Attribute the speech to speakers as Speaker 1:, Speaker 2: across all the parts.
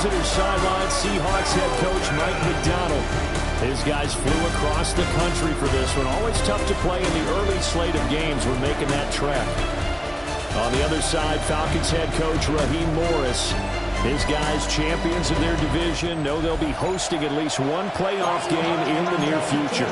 Speaker 1: visitor sideline, Seahawks head coach Mike Macdonald. His guys flew across the country for this one. Always tough to play in the early slate of games when making that trek. On the other side, Falcons head coach Raheem Morris. His guys, champions of their division, know they'll be hosting at least one playoff game in the near future.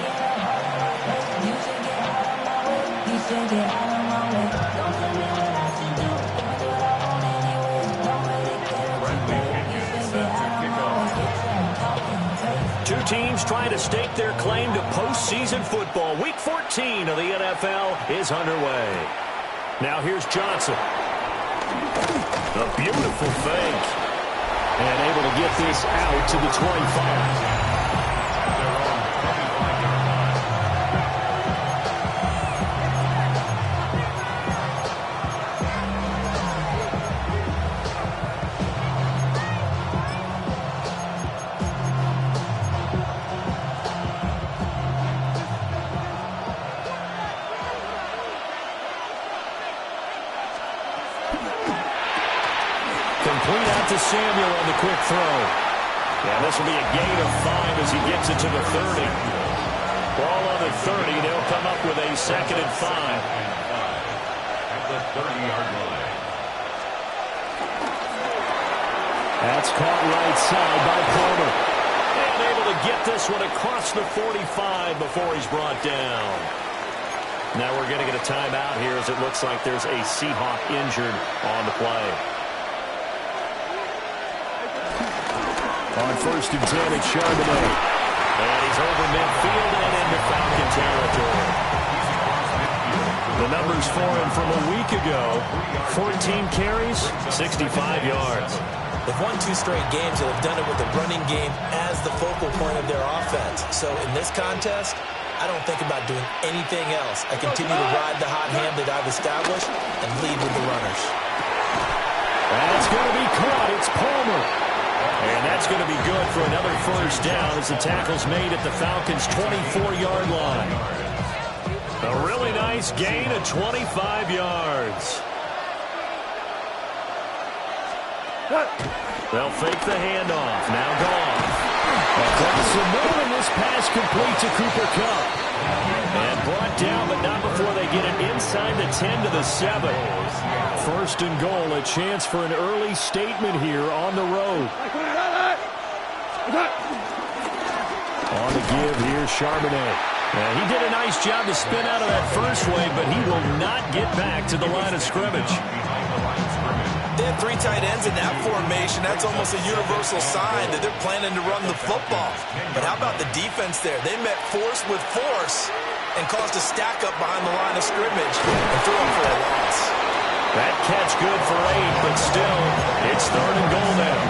Speaker 1: Two teams trying to stake their claim to postseason football. Week 14 of the NFL is underway. Now here's Johnson. A beautiful fake. And able to get this out to the 25. Complete out to Samuel on the quick throw. Yeah, this will be a gain of 5 as he gets it to the 30. Ball on the 30. They'll come up with a 2nd and 5.
Speaker 2: At the 30-yard line.
Speaker 1: That's caught right side by Palmer. And able to get this one across the 45 before he's brought down. Now we're going to get a timeout here as it looks like there's a Seahawk injured on the play. On 1st and 10, it's Charbonnet. And he's over midfield and into Falcon territory. The numbers for him from a week ago, 14 carries, 65 yards.
Speaker 3: They've won 2 straight games and have done it with the running game as the focal point of their offense. So in this contest, I don't think about doing anything else. I continue to ride the hot hand that I've established and lead with the runners.
Speaker 1: That's going to be caught. It's Palmer. And that's going to be good for another 1st down as the tackle's made at the Falcons' 24-yard line. A really nice gain of 25 yards. They'll fake the handoff. Now Goff. Across the middle, and this pass complete to Cooper Kupp. And brought down, but not before they get it inside the 10 to the 7. 1st and goal, a chance for an early statement here on the road. On the give, here's Charbonnet. And he did a nice job to spin out of that first wave, but he will not get back to the line of scrimmage.
Speaker 3: They have 3 tight ends in that formation. That's almost a universal sign that they're planning to run the football. But how about the defense there? They met force with force and caused a stack up behind the line of scrimmage and threw them for a loss.
Speaker 1: That catch good for 8, but still, it's 3rd and goal now.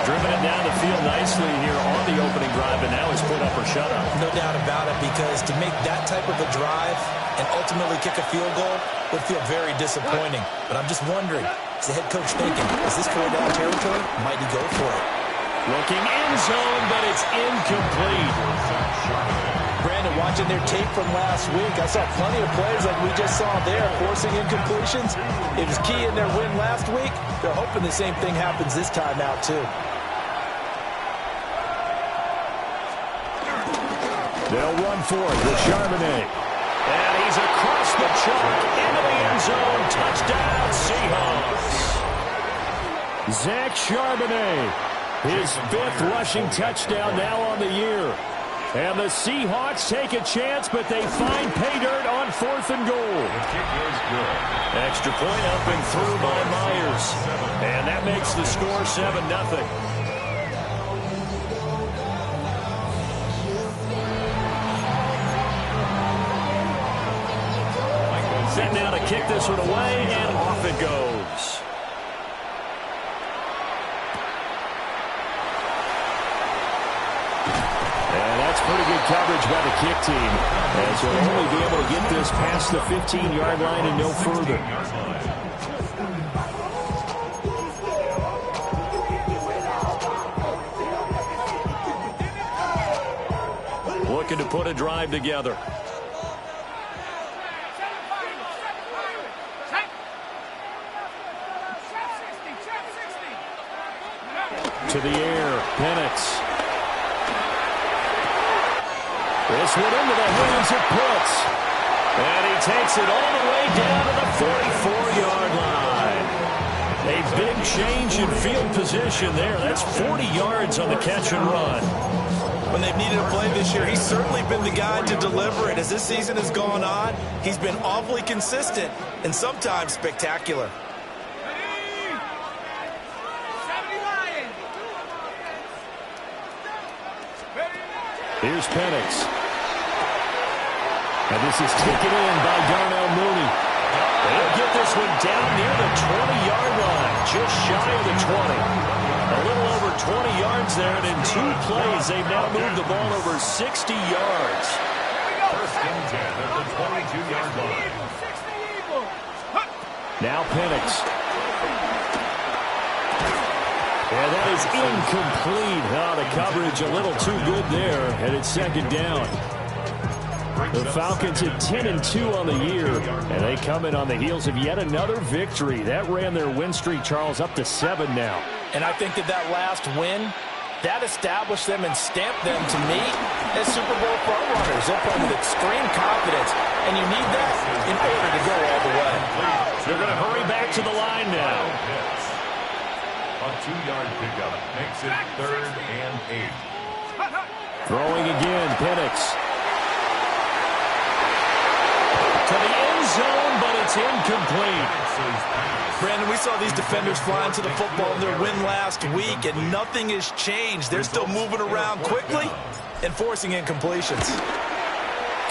Speaker 1: Driven it down the field nicely here on the opening drive, and now he's put up or shut up.
Speaker 3: No doubt about it, because to make that type of a drive and ultimately kick a field goal would feel very disappointing. But I'm just wondering, is the head coach thinking, is this 4-down territory? Might he go for it?
Speaker 1: Looking in zone, but it's incomplete.
Speaker 3: Brandon, watching their tape from last week, I saw plenty of plays like we just saw there, forcing incompletions. It was key in their win last week. They're hoping the same thing happens this time out, too.
Speaker 1: They'll run for it with Charbonnet. And he's across the chalk into the end zone. Touchdown, Seahawks. Zach Charbonnet, his 5th rushing touchdown now on the year. And the Seahawks take a chance, but they find pay dirt on 4th and goal.
Speaker 2: The kick is good.
Speaker 1: Extra point up and through by Myers. And that makes the score 7-0. Set now to kick this one away, and off it goes. And that's pretty good coverage by the kick team, as they'll only be able to get this past the 15-yard line and no further. Looking to put a drive together. To the air, Penix. This one into the hands of Pitts. And he takes it all the way down to the 44-yard line. A big change in field position there. That's 40 yards on the catch and run.
Speaker 3: When they've needed a play this year, he's certainly been the guy to deliver it. As this season has gone on, he's been awfully consistent and sometimes spectacular.
Speaker 1: Here's Penix. And this is taken in by Darnell Mooney. They'll get this one down near the 20-yard line, just shy of the 20. A little over 20 yards there, and in 2 plays, they've now moved the ball over 60 yards.
Speaker 2: First and 10 at the 22-yard line.
Speaker 1: Now Penix. And that is incomplete. Oh, the coverage a little too good there, and it's second down. The Falcons at 10-2 on the year, and they come in on the heels of yet another victory. That ran their win streak, Charles, up to 7 now.
Speaker 3: And I think that last win, that established them and stamped them, to me, as Super Bowl frontrunners. They're playing with extreme confidence, and you need that in order to go all the way.
Speaker 1: They're going to hurry back to the line now.
Speaker 2: A 2-yard pickup makes it 3rd and 8.
Speaker 1: Throwing again, Penix. To the end zone, but it's incomplete.
Speaker 3: Brandon, we saw these defenders flying to the football in their win last week, and nothing has changed. They're still moving around quickly and forcing incompletions.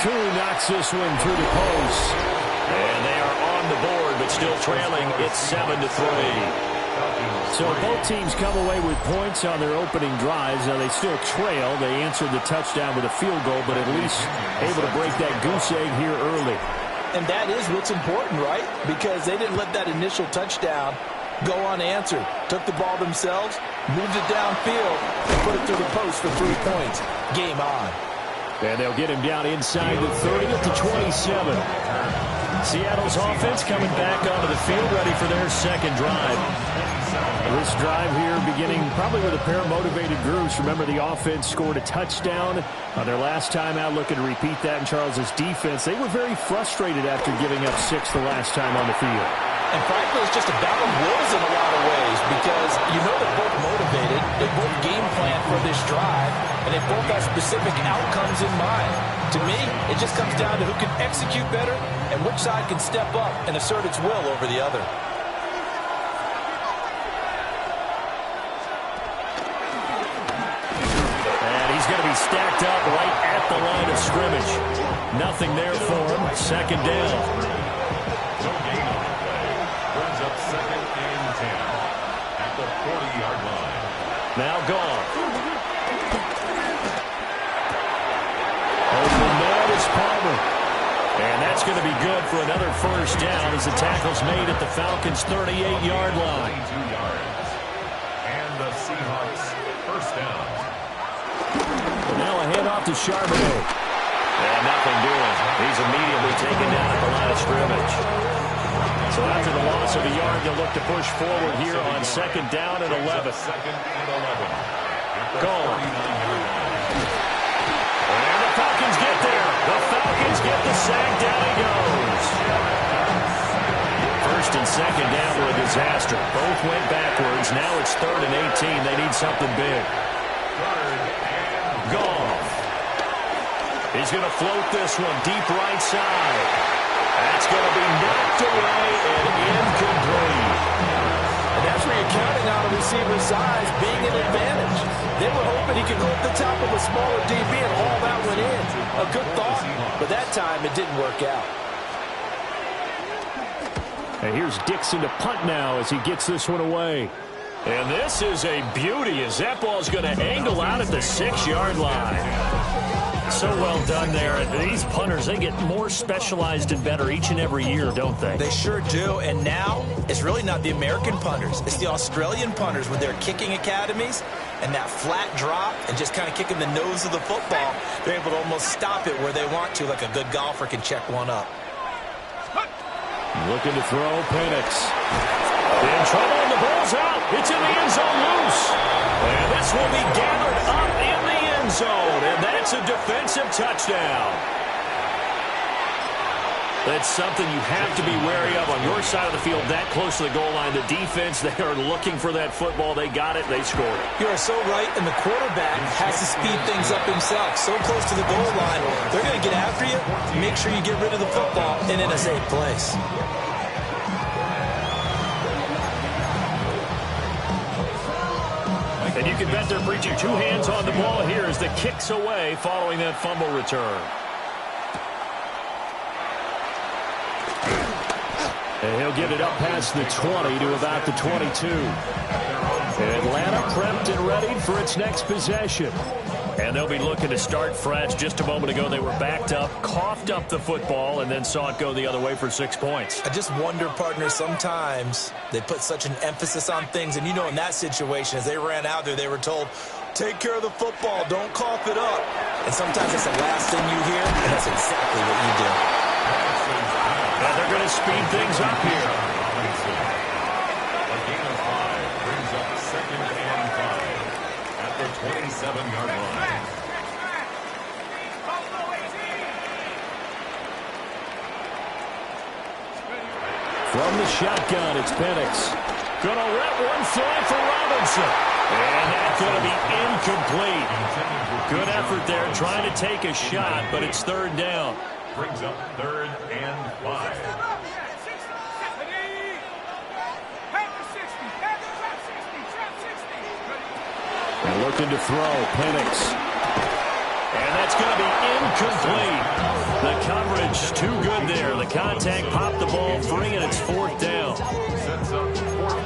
Speaker 1: Koo knocks this one through the post. And they are on the board, but still trailing. It's 7-3. So both teams come away with points on their opening drives. Now they still trail. They answered the touchdown with a field goal, but at least able to break that goose egg here early.
Speaker 3: And that is what's important, right? Because they didn't let that initial touchdown go unanswered. Took the ball themselves, moved it downfield, and put it through the post for 3 points. Game on.
Speaker 1: And they'll get him down inside the 30 at the 27. Seattle's offense coming back onto the field, ready for their second drive. This drive here beginning probably with a pair of motivated groups. Remember, the offense scored a touchdown on their last time out. Looking to repeat that in Charles's defense. They were very frustrated after giving up 6 the last time on the field.
Speaker 3: And frankly, it's just a battle of wills in a lot of ways because you know they're both motivated. They both game plan for this drive, and they both have specific outcomes in mind. To me, it just comes down to who can execute better and which side can step up and assert its will over the other.
Speaker 1: Going to be stacked up right at the line of scrimmage. Nothing there for him. Second down.
Speaker 2: No gain on the play. Brings up 2nd and 10 at the 40-yard line.
Speaker 1: Now gone. Open man is Palmer. And that's going to be good for another first down as the tackle's made at the Falcons' 38-yard line.
Speaker 2: 22 yards. And the Seahawks first down.
Speaker 1: Now a handoff to Charbonnet. And nothing doing. He's immediately taken down at the line of scrimmage. So after the loss of a yard, they'll look to push forward here on 2nd down and 11.
Speaker 2: 2nd and 11.
Speaker 1: Gone. And the Falcons get there. The Falcons get the sack. Down he goes. 1st and 2nd down were a disaster. Both went backwards. Now it's 3rd and 18. They need something big. Goff. He's going to float this one deep right side. That's going to be knocked away and incomplete.
Speaker 3: And that's where you're counting on a receiver's size being an advantage. They were hoping he could go at the top of a smaller DB and all that went in. A good thought, but that time it didn't work out.
Speaker 1: And here's Dixon to punt now as he gets this one away. And this is a beauty as that ball's going to angle out at the 6-yard line. So well done there. And these punters, they get more specialized and better each and every year, don't they?
Speaker 3: They sure do. And now it's really not the American punters. It's the Australian punters with their kicking academies and that flat drop and just kind of kicking the nose of the football. They're able to almost stop it where they want to, like a good golfer can check one up.
Speaker 1: Looking to throw, Penix. In trouble, and the ball's out. It's in the end zone loose. It's a defensive touchdown. That's something you have to be wary of on your side of the field, that close to the goal line. The defense, they are looking for that football. They got it. They scored.
Speaker 3: You are so right, and the quarterback has to speed things up himself. So close to the goal line, they're going to get after you. Make sure you get rid of the football and in a safe place.
Speaker 1: And you can bet they're preaching two hands on the ball here as the kick's away following that fumble return. And he'll get it up past the 20 to about the 22. Atlanta prepped and ready for its next possession. And they'll be looking to start fresh. Just a moment ago, they were backed up, coughed up the football, and then saw it go the other way for 6 points.
Speaker 3: I just wonder, partner, sometimes they put such an emphasis on things. And, you know, in that situation, as they ran out there, they were told, take care of the football, don't cough it up. And sometimes that's the last thing you hear, and that's exactly what you do.
Speaker 1: And they're going to speed things up here.
Speaker 2: A gain of 5 brings up 2nd and 5 at the 27-yard line.
Speaker 1: From the shotgun, it's Penix. Going to let one fly for Robinson. And that's going to be incomplete. Good effort there trying to take a shot, but it's 3rd down.
Speaker 2: Brings up 3rd and 5.
Speaker 1: And looking to throw, Penix. And that's going to be incomplete. The coverage too good there. The contact popped the ball free, and it's 4th down.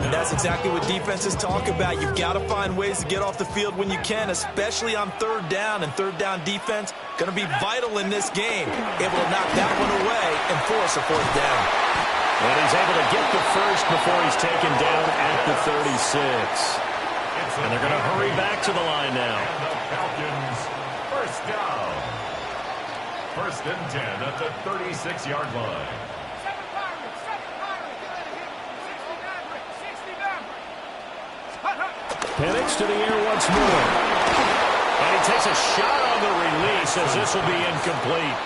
Speaker 3: And that's exactly what defenses talk about. You've got to find ways to get off the field when you can, especially on 3rd down. And 3rd down defense going to be vital in this game. Able to knock that one away and force a 4th down.
Speaker 1: And he's able to get the first before he's taken down at the 36. And they're going to hurry back to the line now.
Speaker 2: And the Falcons, 1st down. 1st and 10 at the 36-yard line.
Speaker 1: Penix to the air once more. And he takes a shot on the release as this will be incomplete.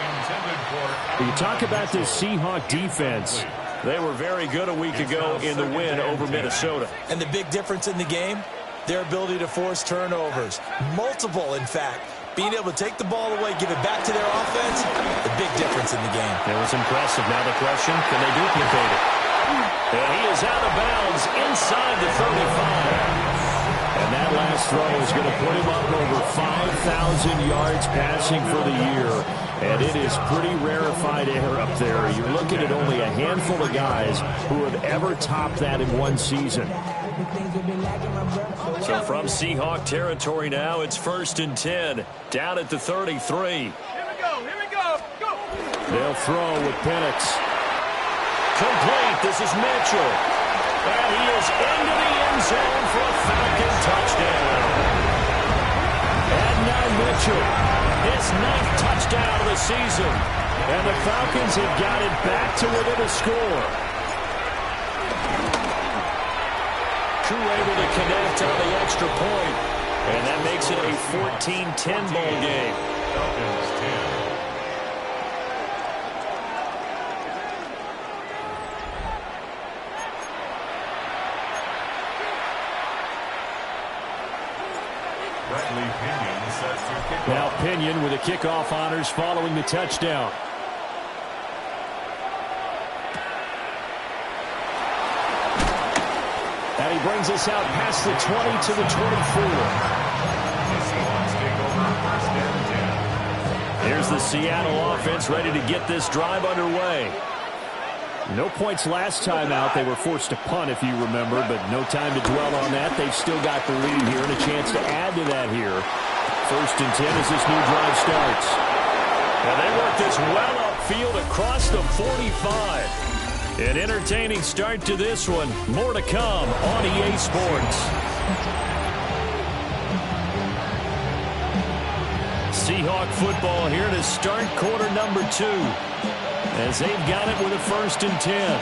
Speaker 1: You talk about this Seahawk defense. They were very good a week ago in the win over Minnesota.
Speaker 3: And the big difference in the game, their ability to force turnovers. Multiple, in fact. Being able to take the ball away, give it back to their offense, the big difference in the game.
Speaker 1: It was impressive. Now the question, can they duplicate it? And he is out of bounds inside the 35. And that last throw is going to put him up over 5,000 yards passing for the year. And it is pretty rarefied air up there. You're looking at only a handful of guys who have ever topped that in one season. So from Seahawk territory now, it's 1st and 10. Down at the 33.
Speaker 4: Here we go, go!
Speaker 1: They'll throw with Penix. Complete. This is Mitchell. And he is into the end zone for a Falcon touchdown. And now Mitchell, his 9th touchdown of the season. And the Falcons have got it back to within a score. Crew able to connect on the extra point. And that makes it a 14-10 ball game.
Speaker 2: Falcons 10.
Speaker 1: Now Pinion with the kickoff honors following the touchdown. And he brings us out past the 20 to the 24. Here's the Seattle offense ready to get this drive underway. No points last time out. They were forced to punt, if you remember, but no time to dwell on that. They've still got the lead here and a chance to add to that here. 1st and 10 as this new drive starts. And they work this well upfield across the 45. An entertaining start to this one. More to come on EA Sports. Seahawk football here to start quarter number 2. As they've got it with a 1st and 10.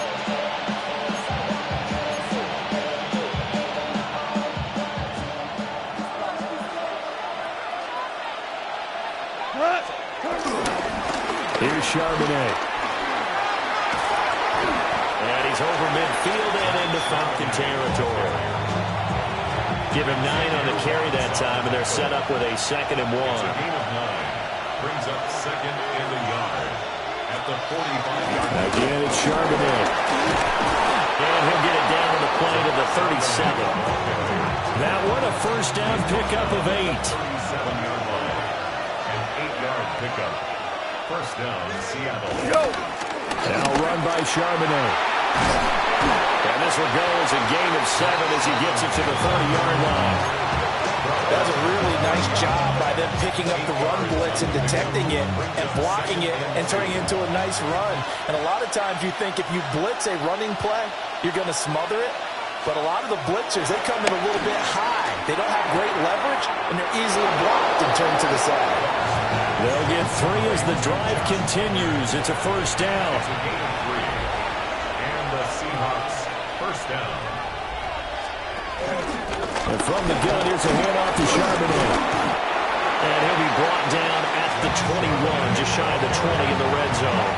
Speaker 1: Here's Charbonnet. And he's over midfield and into Falcon territory. Give him 9 on the carry that time, and they're set up with a 2nd and 1.
Speaker 2: It's a gain of 9. Brings up 2nd and a yard at the 45-yard line.
Speaker 1: Again, it's Charbonnet. And he'll get it down to the play to the 37. That one a first down pickup of 8.
Speaker 2: 37-yard line. An 8-yard pickup. First down, Seattle.
Speaker 1: Now run by Charbonnet. And this one goes a gain of 7 as he gets it to the 30-yard line.
Speaker 3: That's a really nice job by them picking up the run blitz and detecting it and blocking it and turning it into a nice run. And a lot of times you think if you blitz a running play, you're going to smother it. But a lot of the blitzers, they come in a little bit high. They don't have great leverage, and they're easily blocked and turned to the side.
Speaker 1: They'll get 3 as the drive continues. It's a first down.
Speaker 2: It's a gain of 3. And the Seahawks first down.
Speaker 1: And from the gun, here's a handoff to Charbonnet. And he'll be brought down at the 21, just shy of the 20 in the red zone.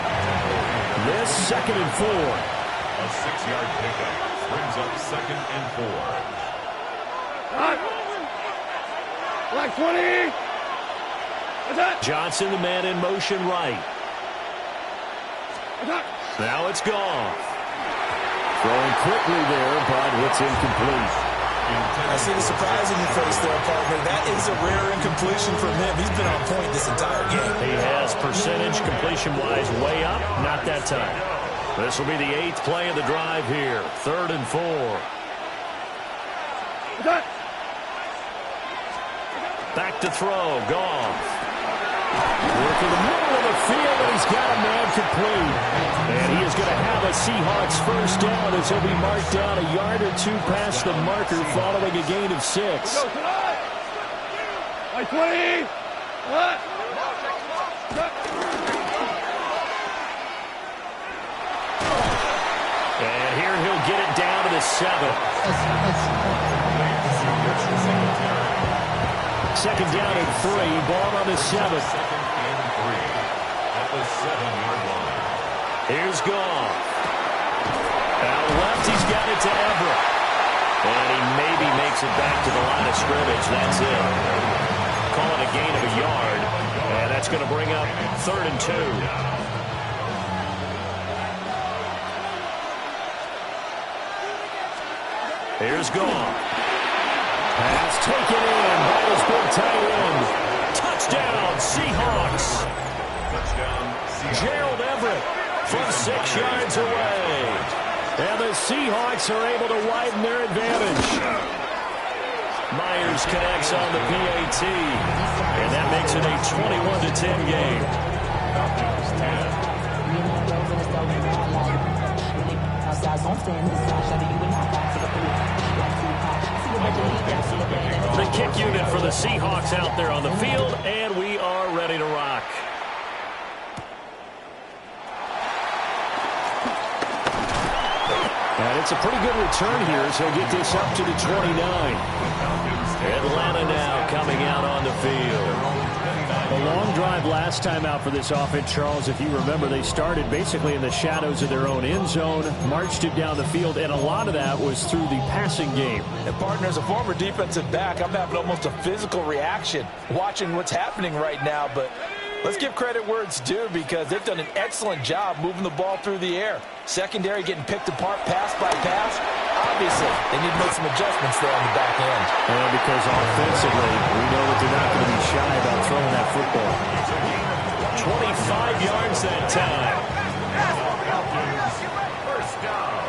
Speaker 1: This 2nd and 4.
Speaker 2: A 6-yard pickup brings up 2nd and 4.
Speaker 4: Black 20.
Speaker 1: Johnson, the man in motion right. Now it's gone. Throwing quickly there, but it's incomplete.
Speaker 3: I see the surprise in your face there, partner. That is a rare incompletion from him. He's been on point this entire game.
Speaker 1: He has percentage completion-wise way up. Not that time. This will be the 8th play of the drive here. 3rd and 4. Back to throw. Goff. Working the middle of the field, and he's got a man complete. And he is going to have a Seahawks first down as he'll be marked down a yard or 2 past the marker following a gain of 6.
Speaker 4: Like 20.
Speaker 1: And here he'll get it down to the 7. 2nd down and 3. Ball on the 7.
Speaker 2: 2nd and 3 at the 7-yard line.
Speaker 1: Here's Goff. Out left, he's got it to Everett. And he maybe makes it back to the line of scrimmage. That's it. Call it a gain of a yard. And that's going to bring up 3rd and 2. Here's Goff. Pass taken in by his big tight end. Touchdown, Seahawks.
Speaker 2: Touchdown, Seahawks.
Speaker 1: Gerald Everett from 6 yards away. And the Seahawks are able to widen their advantage. Myers connects on the PAT. And that makes it a 21-10 game. The kick unit for the Seahawks out there on the field, and we are ready to rock. And it's a pretty good return here, so he'll get this up to the 29. Atlanta now coming out on the field. A long drive last time out for this offense, Charles. If you remember, they started basically in the shadows of their own end zone, marched it down the field, and a lot of that was through the passing game.
Speaker 3: And partner, as a former defensive back, I'm having almost a physical reaction watching what's happening right now. But let's give credit where it's due, because they've done an excellent job moving the ball through the air. Secondary getting picked apart pass by pass. Obviously, they need to make some adjustments there on the back end.
Speaker 1: And because offensively, we know that they're not going to be shy about throwing that football. 25 yards that time.
Speaker 2: First down.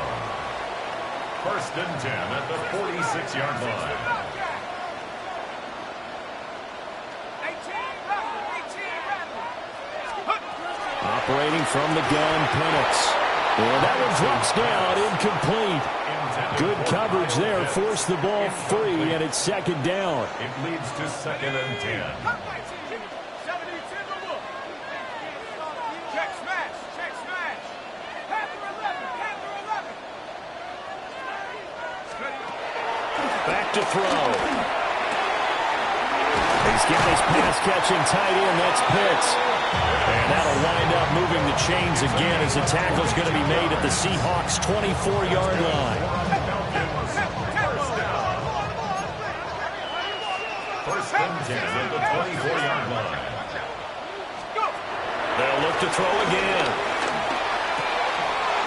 Speaker 2: 1st and 10 at the 46-yard line.
Speaker 1: Operating from the gun, Penix. And that one drops down, incomplete. Good coverage there, forced the ball free, and it's 2nd down.
Speaker 2: It leads to 2nd and 10.
Speaker 4: Check smash. Panther 11.
Speaker 1: Back to throw. He's got his pass-catching tight end. That's Pitts. And that'll wind up moving the chains again as the tackle's going to be made at the Seahawks' 24-yard line.
Speaker 2: First and 10 at the 24-yard line.
Speaker 1: They'll look to throw again.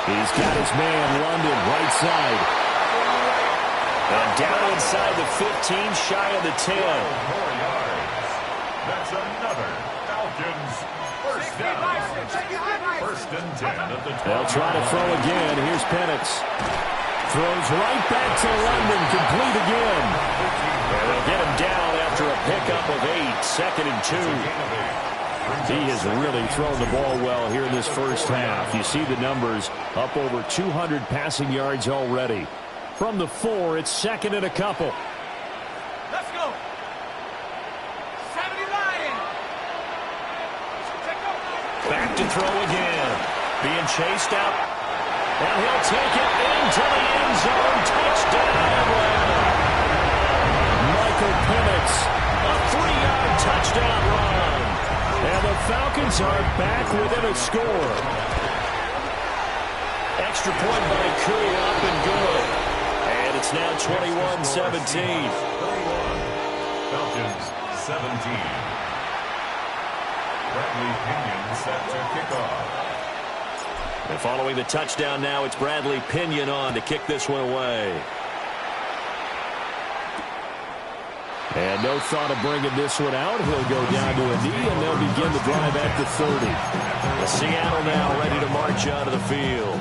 Speaker 1: He's got his man, London, right side. And down inside the 15, shy of the 10.
Speaker 2: 4 yards. That's another Falcons first down. First and 10 at the 20.
Speaker 1: They'll try to throw again. Here's Penix. Throws right back to London, complete again. And they'll get him down after a pickup of 8, second and 2. He has really thrown the ball well here in this first half. You see the numbers, up over 200 passing yards already. From the 4, it's second and a couple.
Speaker 4: Let's go. 70 Lions.
Speaker 1: Back to throw again. Being chased out. And he'll take it into the end zone. Touchdown, Atlanta. Michael Penix, a 3-yard touchdown run. And the Falcons are back within a score. Extra point by Koo, up and good. And it's now 21-17.
Speaker 2: Falcons 17. Bradley Pinion set to kick off.
Speaker 1: And following the touchdown now, it's Bradley Pinion on to kick this one away. And no thought of bringing this one out. He'll go down to a knee, and they'll begin the drive at the 30. Seattle now ready to march out of the field.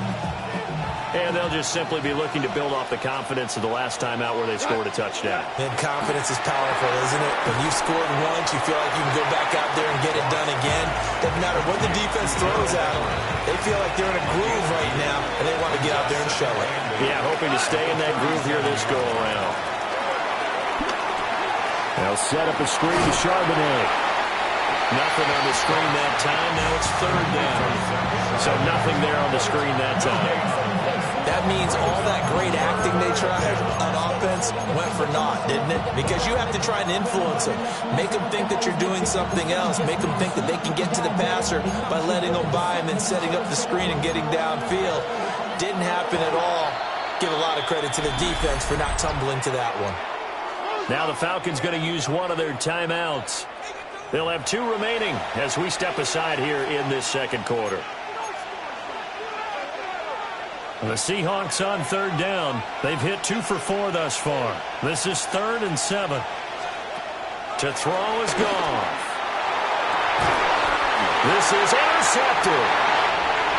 Speaker 1: And they'll just simply be looking to build off the confidence of the last time out where they scored a touchdown.
Speaker 3: And confidence is powerful, isn't it? When you've scored once, you feel like you can go back out there and get it done again. Doesn't matter what the defense throws at them. They feel like they're in a groove right now, and they want to get out there and show it.
Speaker 1: Yeah, hoping to stay in that groove here this go-around. They'll set up a screen to Charbonnet. Nothing on the screen that time. Now it's third down. So nothing there on the screen that time.
Speaker 3: That means all that great acting they tried on offense went for naught, didn't it? Because you have to try and influence them. Make them think that you're doing something else. Make them think that they can get to the passer by letting them by him and setting up the screen and getting downfield. Didn't happen at all. Give a lot of credit to the defense for not tumbling to that one.
Speaker 1: Now the Falcons going to use one of their timeouts. They'll have 2 remaining as we step aside here in this second quarter. The Seahawks on third down. They've hit 2 for 4 thus far. This is 3rd and 7. To throw is Goff. This is intercepted.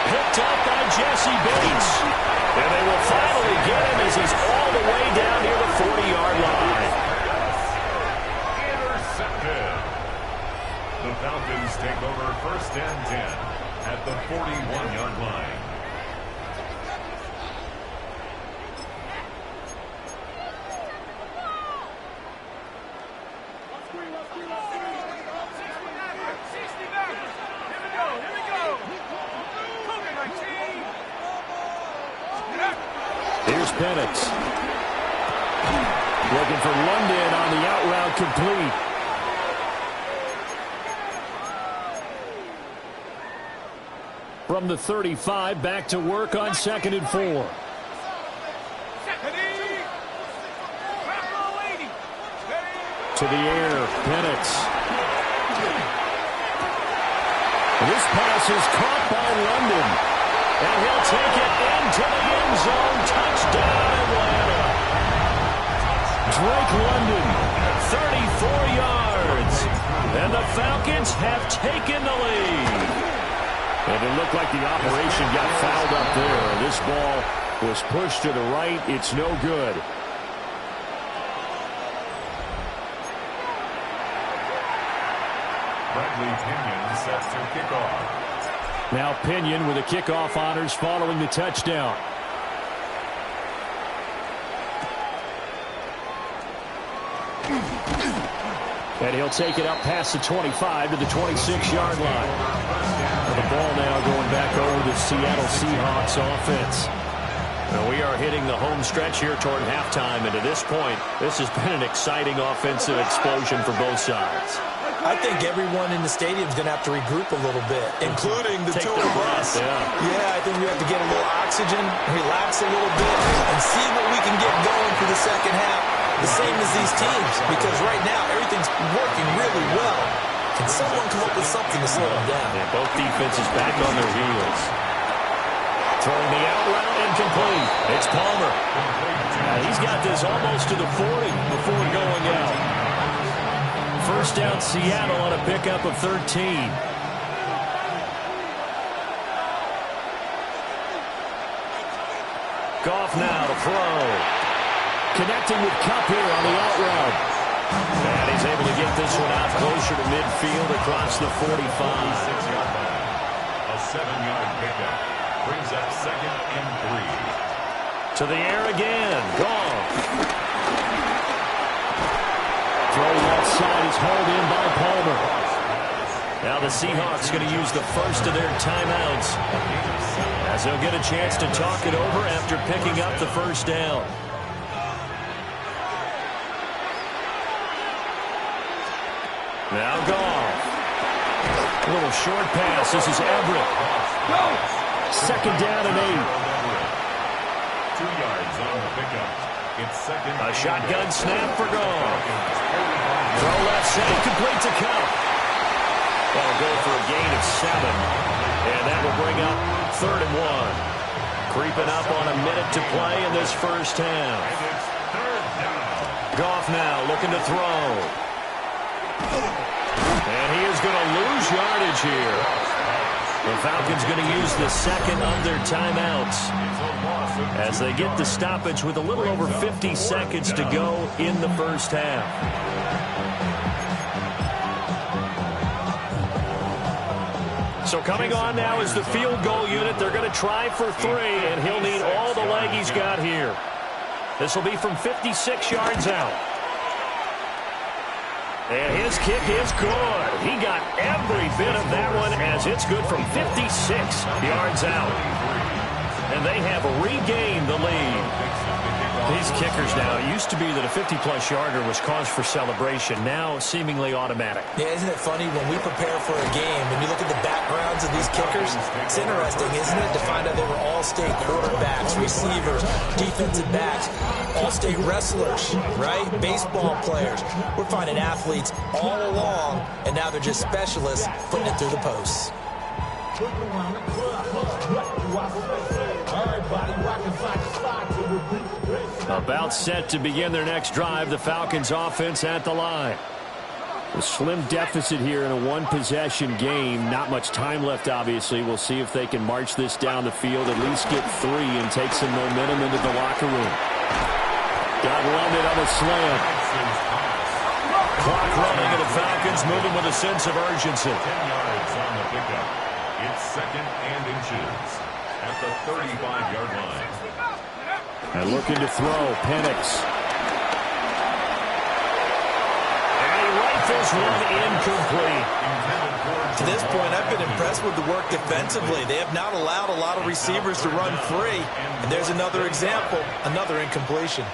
Speaker 1: Picked up by Jesse Bates. And they will finally get him as he's all the way down near the 40-yard line.
Speaker 2: Intercepted. The Falcons take over first and 10 at the 41-yard line.
Speaker 1: Here's Penix. Looking for London on the out route, complete. From the 35, back to work on 2nd and 4. To the air, Penix. This pass is caught by London. And he'll take it into the end zone. Touchdown, Atlanta. Drake London, 34 yards. And the Falcons have taken the lead. And it looked like the operation got fouled up there. This ball was pushed to the right. It's no good.
Speaker 2: Bradley Pinion set to kick off.
Speaker 1: Now Pinion with the kickoff honors following the touchdown. And he'll take it up past the 25 to the 26-yard line. And the ball now going back over the Seattle Seahawks offense. And we are hitting the home stretch here toward halftime. And to this point, this has been an exciting offensive explosion for both sides.
Speaker 3: I think everyone in the stadium is going to have to regroup a little bit, including the two of us. Yeah, I think we have to get a little oxygen, relax a little bit, and see what we can get going for the second half, the same as these teams, because right now everything's working really well. Can someone come up with something to slow them down?
Speaker 1: Yeah, both defenses back on their heels. Throwing the out route incomplete. It's Palmer. He's got this almost to the 40 before going out. First down Seattle on a pickup of 13. Goff now to throw. Connecting with Kupp here on the out route. And he's able to get this one out closer to midfield across the 45.
Speaker 2: A 7-yard pickup brings up 2nd and 3.
Speaker 1: To the air again. Goff. Throw left side is hauled in by Palmer. Now the Seahawks going to use the first of their timeouts, as they'll get a chance to talk it over after picking up the first down. Now Goff. A little short pass. This is Everett. Second down and 8.
Speaker 2: 2 yards on the pickup. It's second.
Speaker 1: A shotgun snap for Goff. Throw left side, complete to Kupp. That'll go for a gain of 7. And that will bring up 3rd and 1. Creeping up on a minute to play in this first half. Goff now looking to throw. And he is going to lose yardage here. The Falcons going to use the second of their timeouts as they get the stoppage with a little over 50 seconds to go in the first half. So coming on now is the field goal unit. They're going to try for 3, and he'll need all the leg he's got here. This will be from 56 yards out. And his kick is good. He got every bit of that one as it's good from 56 yards out. And they have regained the lead. These kickers now, it used to be that a 50-plus yarder was cause for celebration. Now seemingly automatic.
Speaker 3: Yeah, isn't it funny when we prepare for a game, when you look at the backgrounds of these kickers, it's interesting, isn't it, to find out they were all-state quarterbacks, receivers, defensive backs, all-state wrestlers, right? Baseball players. We're finding athletes all along, and now they're just specialists putting it through the posts.
Speaker 1: About set to begin their next drive, the Falcons offense at the line. A slim deficit here in a one-possession game. Not much time left, obviously. We'll see if they can march this down the field, at least get 3 and take some momentum into the locker room. Got London on a slam. Clock running, and the Falcons moving with a sense of urgency.
Speaker 2: 10 yards on the pickup. It's 2nd and inches at the 35-yard line.
Speaker 1: And looking to throw, Penix. And he rifles one incomplete.
Speaker 3: To this point, I've been impressed with the work defensively. They have not allowed a lot of receivers to run free. And there's another example, another incompletion.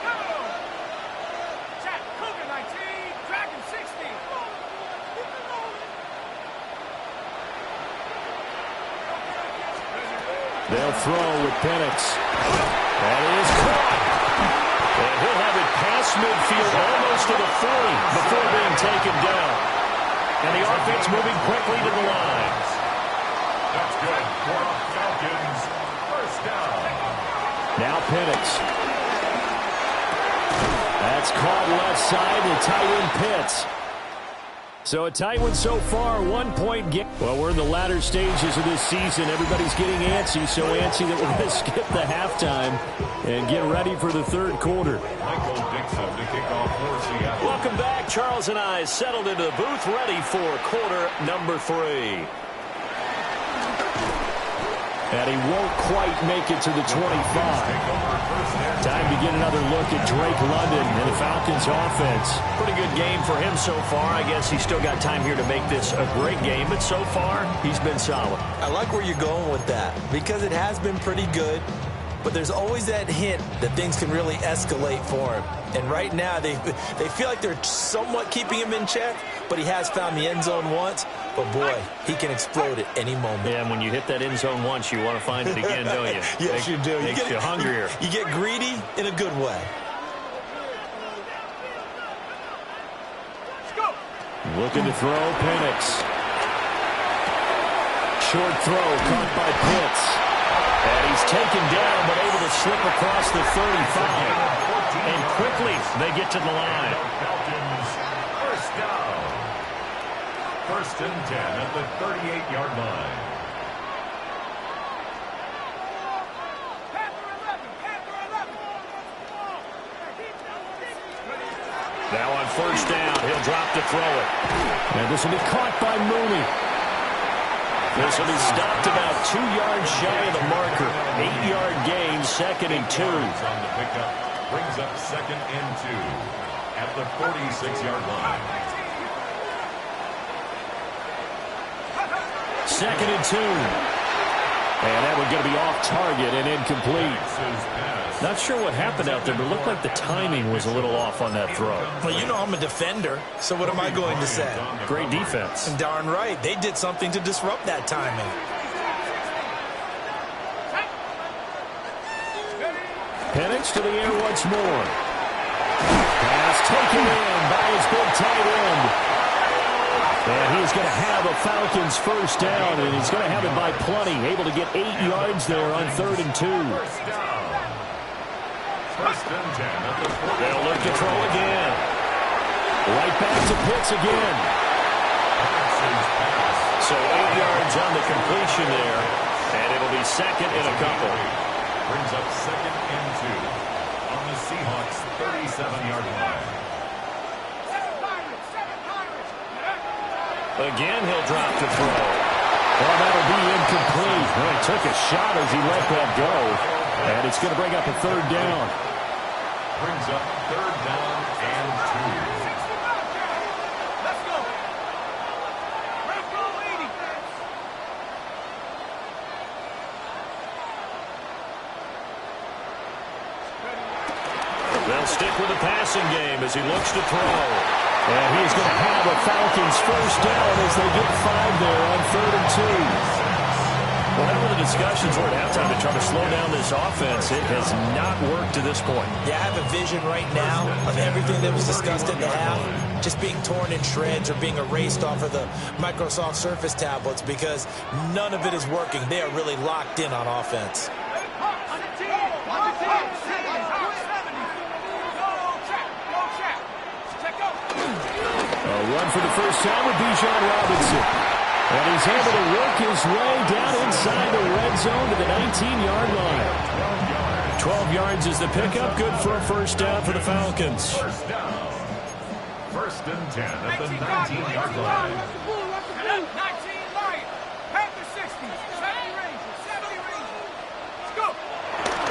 Speaker 1: They'll throw with Penix. That is caught. And he'll have it past midfield almost to the 40 before being taken down. And the offense moving quickly to the line.
Speaker 2: That's good for Falcons. First down.
Speaker 1: Now Penix. That's caught left side to tight end Pitts. So a tight one so far, 1-point game. Well, we're in the latter stages of this season. Everybody's getting antsy, so antsy that we're going to skip the halftime and get ready for the third quarter.
Speaker 2: Michael Dixon to kick off for Seattle.
Speaker 1: Welcome back. Charles and I settled into the booth, ready for quarter number 3. And he won't quite make it to the 25. Time to get another look at Drake London and the Falcons offense. Pretty good game for him so far. I guess he's still got time here to make this a great game, but so far he's been solid.
Speaker 3: I like where you're going with that because it has been pretty good, but there's always that hint that things can really escalate for him. And right now they feel like they're somewhat keeping him in check, but he has found the end zone once. But, boy, he can explode at any moment.
Speaker 1: Yeah, and when you hit that end zone once, you want to find it again, don't you?
Speaker 3: Yes, you do.
Speaker 1: Makes you hungrier.
Speaker 3: You get greedy in a good way.
Speaker 1: Looking to throw, Penix. Short throw, caught by Pitts. And he's taken down, but able to slip across the 35. And quickly, they get to the line.
Speaker 2: Falcons, first down. First and 10 at the 38-yard line.
Speaker 1: Now on first down, he'll drop to throw it. And this will be caught by Mooney. This will be stopped about 2 yards shy of the marker. 8-yard gain, 2nd and 2.
Speaker 2: On the pickup, brings up 2nd and 2 at the 46-yard line.
Speaker 1: 2nd and 2. And that one's going to be off target and incomplete. Not sure what happened out there, but it looked like the timing was a little off on that throw.
Speaker 3: Well, you know I'm a defender, so what am I going to say?
Speaker 1: Great defense.
Speaker 3: And darn right, they did something to disrupt that timing.
Speaker 1: Penix to the air once more. Pass taken in by his big tight end. And he's going to have a Falcons first down, and he's going to have it by plenty. Able to get 8 yards there on 3rd and 2.
Speaker 2: First and 10 at the 40.
Speaker 1: They'll look to throw again. Right back to Pitts again. So 8 yards on the completion there, and it'll be 2nd and a couple.
Speaker 2: Brings up 2nd and 2 on the Seahawks 37-yard line.
Speaker 1: Again, he'll drop to throw. Well, that'll be incomplete. Well, he took a shot as he let that go. And it's going to bring up a 3rd down.
Speaker 2: Brings up 3rd down and 2.
Speaker 4: Let's go. Let's go, lady.
Speaker 1: They'll stick with the passing game as he looks to throw. And he's going to have a Falcons first down as they get 5 there on 3rd and 2. Whatever the discussions were at halftime to try to slow down this offense, it has not worked to this point.
Speaker 3: Yeah, I have a vision right now of everything that was discussed at the half just being torn in shreds or being erased off of the Microsoft Surface tablets because none of it is working. They are really locked in on offense.
Speaker 1: A run for the first time with Bijan Robinson. And he's able to work his way down inside the red zone to the 19-yard line. 12 yards is the pickup. Good for a first down for the Falcons.
Speaker 2: First down. First and 10 at the 19-yard line.
Speaker 4: 19 Lions. Panther 60. 70 Rangers. 70 Rangers. Let's go.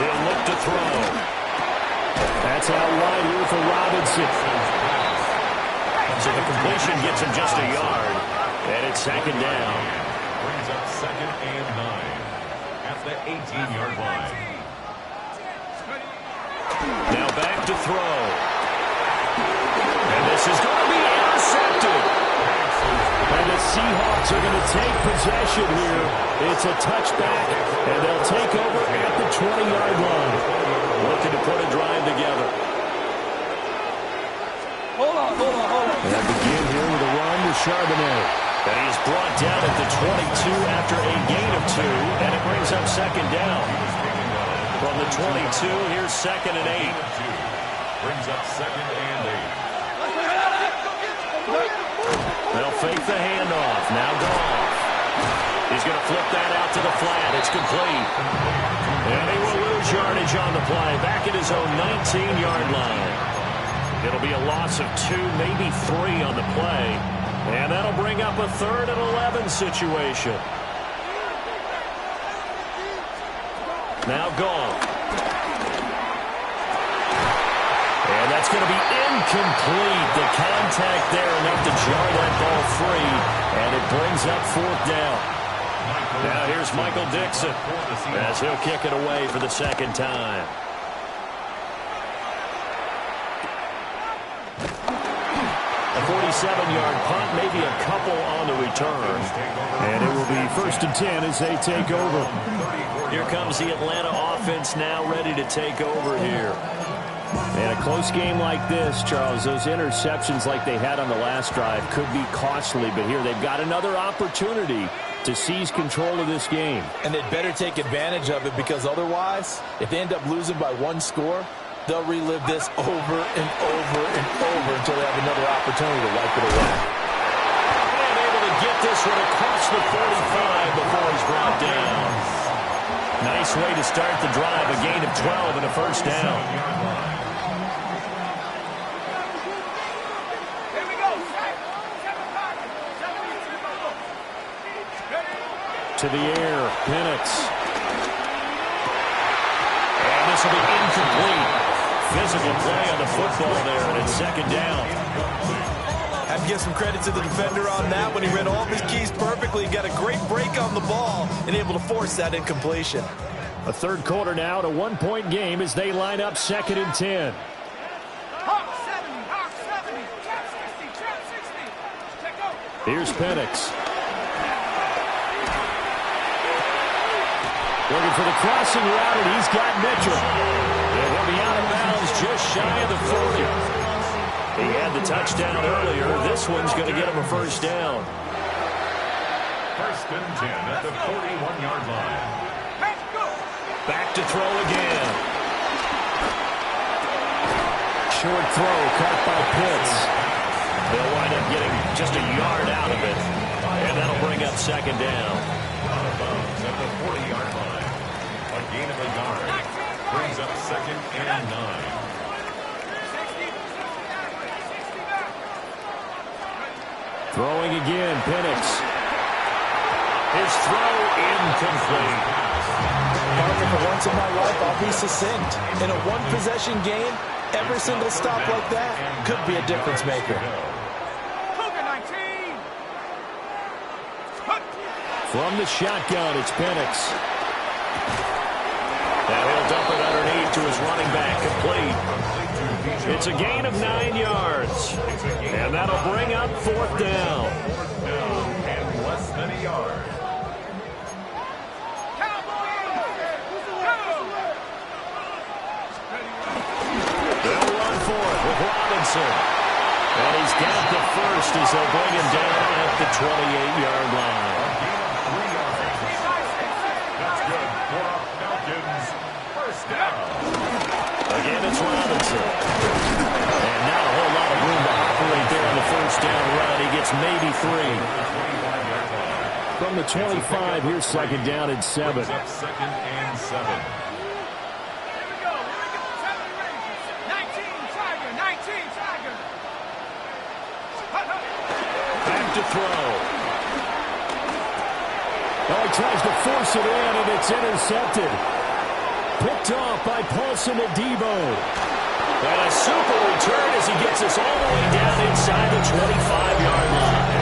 Speaker 1: He'll look to throw. That's out wide here for Robinson. So the completion gets him just a yard. And it's 2nd down.
Speaker 2: Brings up 2nd and 9 at the 18-yard line.
Speaker 1: Now back to throw. And this is going to be intercepted. And the Seahawks are going to take possession here. It's a touchback, and they'll take over at the 20-yard line. Looking to put a drive together.
Speaker 4: Hold on.
Speaker 1: And begin here with a run to Charbonnet. And he's brought down at the 22 after a gain of 2, and it brings up 2nd down. From the 22, here's 2nd and 8.
Speaker 2: Brings up 2nd and 8.
Speaker 1: They'll fake the handoff. Now Goff. He's going to flip that out to the flat. It's complete. And he will lose yardage on the play. Back at his own 19-yard line. It'll be a loss of 2, maybe 3 on the play. And that'll bring up a 3rd and 11 situation. Now Goff. And that's going to be incomplete. The contact there enough to jar that ball free. And it brings up 4th down. Now here's Michael Dixon as he'll kick it away for the 2nd time. A 47-yard punt, maybe a couple on the return. And it will be 1st and 10 as they take over. Here comes the Atlanta offense now ready to take over here. And a close game like this, Charles, those interceptions like they had on the last drive could be costly. But here they've got another opportunity to seize control of this game.
Speaker 3: And they'd better take advantage of it, because otherwise, if they end up losing by 1 score, they'll relive this over and over and over until they have another opportunity to wipe it away.
Speaker 1: And able to get this one across the 45 before he's brought down. Nice way to start the drive, a gain of 12 and a 1st down. To the air, Penix. And this will be incomplete. Physical play on the football there, and it's 2nd down.
Speaker 3: Have to give some credit to the defender on that when he read all of his keys perfectly. Got a great break on the ball and able to force that incompletion.
Speaker 1: A 3rd quarter now, to 1-point game as they line up 2nd and 10.
Speaker 4: Hawk 70, Hawk 70, trap 60, trap 60. Check out.
Speaker 1: Here's Penix. Looking for the crossing route, and he's got Mitchell. And he'll be out of bounds just shy of the 40. He had the touchdown earlier. This one's going to get him a 1st down.
Speaker 2: 1st and 10 at the 41-yard line.
Speaker 1: Back to throw again. Short throw caught by Pitts. They'll wind up getting just a yard out of it. And that'll bring up 2nd down.
Speaker 2: Out of bounds at the 40-yard line. A gain of a yard. Brings up 2nd and 9.
Speaker 1: Throwing again, Penix. His throw incomplete.
Speaker 3: Partner, for once in my life, I'll be succinct. In a 1-possession game, every single stop like that could be a difference maker.
Speaker 1: From the shotgun, it's Penix. Now he'll dump it underneath to his running back, complete. It's a gain of 9 yards. And that'll bring up 4th down.
Speaker 2: 4th down and less than a yard.
Speaker 1: They'll run for it with Robinson. And he's got the 1st as they'll bring him down at the 28-yard line. Again, it's Robinson. And not a whole lot of room to operate there on the 1st down run. He gets maybe 3. From the 25, here's 2nd down and 7.
Speaker 2: 2nd and 7.
Speaker 4: Here we go. 19 Tiger, 19 Tiger.
Speaker 1: Back to throw. Oh, he tries to force it in, and it's intercepted. Picked off by Paulson Adebo. And a super return as he gets us all the way down inside the 25-yard line.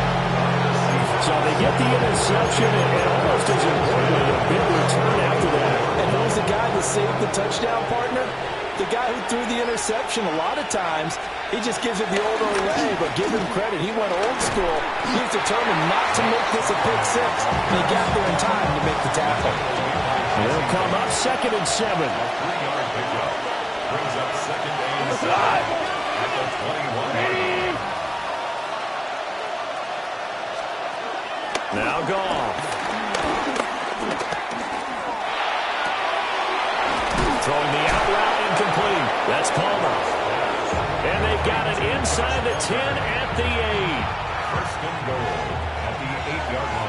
Speaker 1: So they get the interception, and almost as importantly, a big return after that.
Speaker 3: And who's the guy that saved the touchdown, partner? The guy who threw the interception. A lot of times, he just gives it the old way, but give him credit. He went old school. He was determined not to make this a pick 6, and he got there in time to make the tackle.
Speaker 1: They'll come up 2nd and 7.
Speaker 2: 3-yard pickup. Brings up 2nd and 7 at the 21.
Speaker 1: Now Goff. Throwing the out route incomplete. That's Palmer. And they've got it inside the 10 at the 8.
Speaker 2: 1st and goal at the 8-yard line.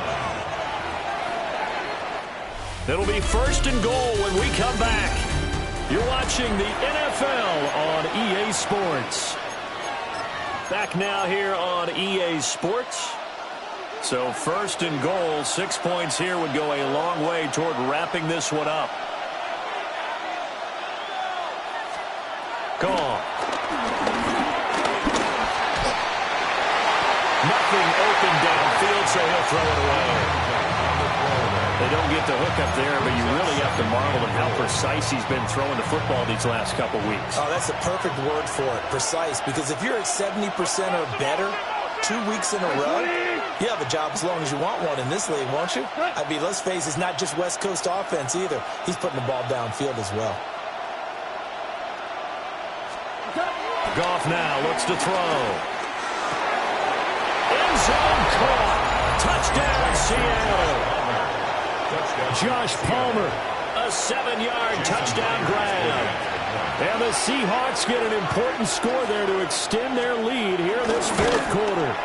Speaker 1: It'll be 1st and goal when we come back. You're watching the NFL on EA Sports. Back now here on EA Sports. So 1st and goal, 6 points here would go a long way toward wrapping this one up. Goff. Nothing open downfield, so he'll throw it away. They don't get the hook up there, but you really have to marvel at how precise he's been throwing the football these last couple weeks.
Speaker 3: Oh, that's the perfect word for it, precise, because if you're at 70% or better, 2 weeks in a row? You have a job as long as you want one in this league, won't you? I mean, let's face it, it's not just West Coast offense either. He's putting the ball downfield as well.
Speaker 1: Goff now looks to throw. End zone caught. Touchdown, Seattle. Josh Palmer, a 7-yard touchdown grab. And the Seahawks get an important score there to extend their lead here in this fourth quarter.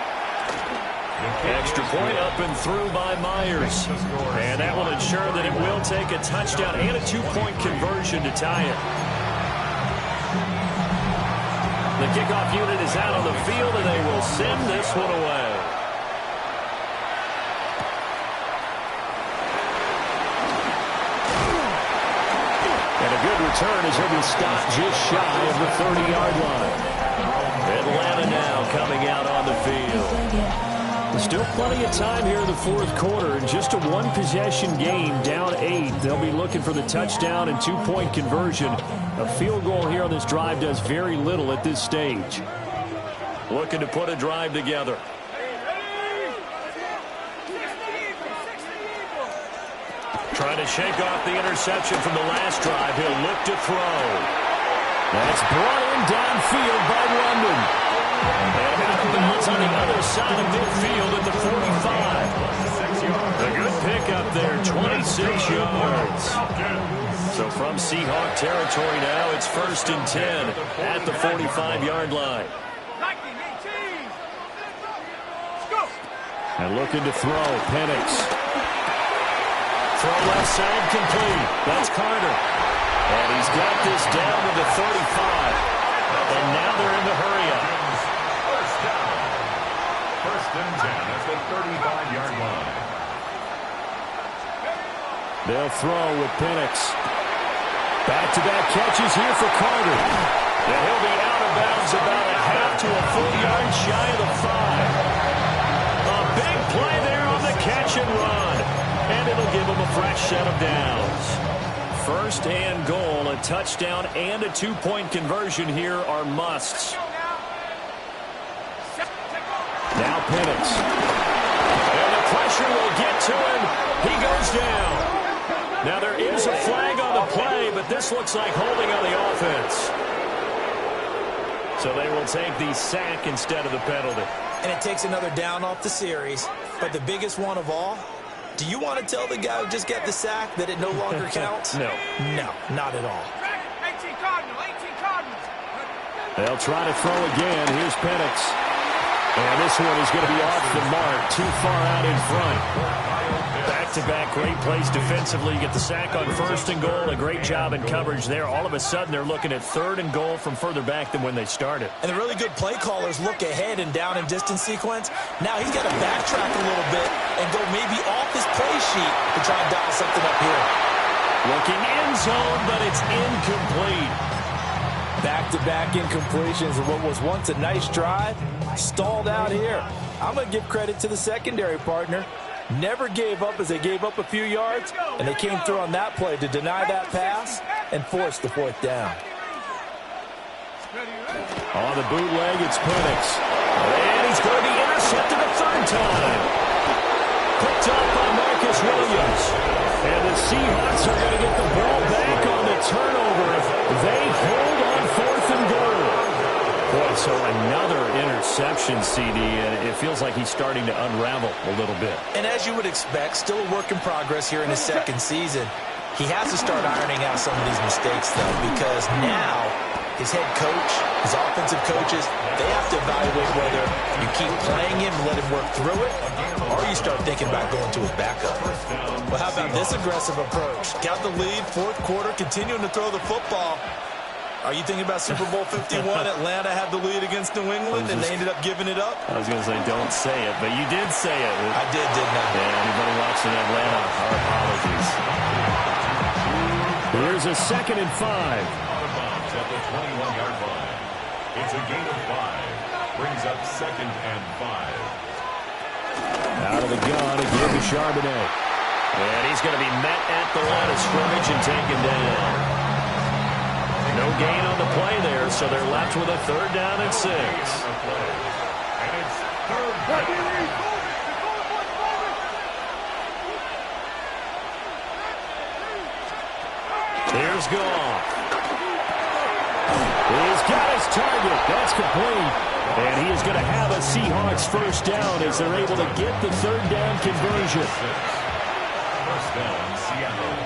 Speaker 1: Extra point up and through by Myers. And that will ensure that it will take a touchdown and a 2-point conversion to tie it. The kickoff unit is out on the field, and they will send this one away. And a good return as he'll be stopped just shy of the 30-yard line. Atlanta now coming out on the field. Still plenty of time here in the fourth quarter. In just a one-possession game, down 8. They'll be looking for the touchdown and 2-point conversion. A field goal here on this drive does very little at this stage. Looking to put a drive together. Trying to shake off the interception from the last drive. He'll look to throw. That's brought in downfield by London. And out of bounds on the other side of midfield at the 45. A good pickup there, 26 yards. So from Seahawk territory now, it's 1st and 10 at the 45-yard line. And looking to throw, Penix. Throw left side complete. That's Carter. And he's got this down to the 35. And now they're in the hurry-up.
Speaker 2: First and 10 at the 35-yard line.
Speaker 1: They'll throw with Penix. Back-to-back catches here for Carter. And he'll be out of bounds about a half to a full yard shy of the 5. A big play there on the catch and run. And it'll give him a fresh set of downs. 1st and goal, a touchdown and a 2-point conversion here are musts. Now Penix. And the pressure will get to him. He goes down. Now there is a flag on the play, but this looks like holding on the offense. So they will take the sack instead of the penalty.
Speaker 3: And it takes another down off the series. But the biggest one of all, do you want to tell the guy who just got the sack that it no longer counts?
Speaker 1: No.
Speaker 3: No, not at all.
Speaker 4: 18 Cardinals.
Speaker 1: They'll try to throw again. Here's Penix. And this one is going to be off the mark, too far out in front. Back-to-back great plays defensively. You get the sack on 1st and goal. A great job in coverage there. All of a sudden, they're looking at 3rd and goal from further back than when they started.
Speaker 3: And the really good play callers look ahead and down and distance sequence. Now he's got to backtrack a little bit and go maybe off his play sheet to try and dial something up here.
Speaker 1: Looking end zone, but it's incomplete.
Speaker 3: Back-to-back incompletions of what was once a nice drive, stalled out here. I'm going to give credit to the secondary partner. Never gave up as they gave up a few yards, and they came through on that play to deny that pass and force the 4th down.
Speaker 1: On the bootleg, it's Penix. And he's going to be intercepted a 3rd time. Picked up by Marcus Williams. And the Seahawks are going to get the ball back on the turnover. They hold on 4th and goal. Boy, so another interception, CD, and it feels like he's starting to unravel a little bit.
Speaker 3: And as you would expect, still a work in progress here in his 2nd season. He has to start ironing out some of these mistakes, though, because now his head coach, his offensive coaches, they have to evaluate whether you keep playing him and let him work through it, or you start thinking about going to his backup. Well, how about this aggressive approach? Got the lead, 4th quarter, continuing to throw the football. Are you thinking about Super Bowl 51? Atlanta had the lead against New England, and they ended up giving it up?
Speaker 1: I was going to say, don't say it, but you did say it.
Speaker 3: I did, didn't I?
Speaker 1: Yeah, anybody watching Atlanta, our apologies. Here's a 2nd and 5.
Speaker 2: Out of bounds at the 21-yard line. It's a gain of 5. Brings up 2nd and 5.
Speaker 1: Out of the gun again to Charbonnet. And he's going to be met at the line of scrimmage and taken down. No gain on the play there, so they're left with a 3rd down and 6.
Speaker 2: And it's third down.
Speaker 1: Here's Goff. He's got his target. That's complete. And he is going to have a Seahawks first down as they're able to get the third down conversion.
Speaker 2: First down, Seattle.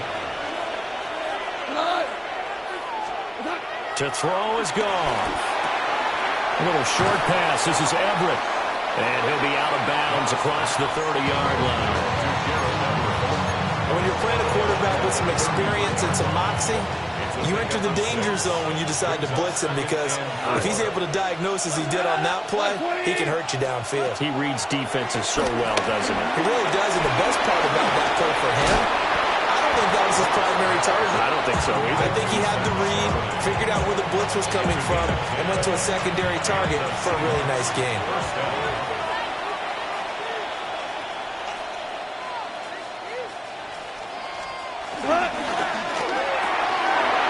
Speaker 1: To throw is Goff. A little short pass. This is Everett. And he'll be out of bounds across the 30-yard line.
Speaker 3: When you're playing a quarterback with some experience and some moxie, you enter the danger zone when you decide to blitz him, because if he's able to diagnose as he did on that play, he can hurt you downfield.
Speaker 1: He reads defenses so well, doesn't he?
Speaker 3: He really does, and the best part about that play for him, I don't think that was his primary target.
Speaker 1: I don't think so either.
Speaker 3: I think he had the read, figured out where the blitz was coming from, and went to a secondary target for a really nice gain.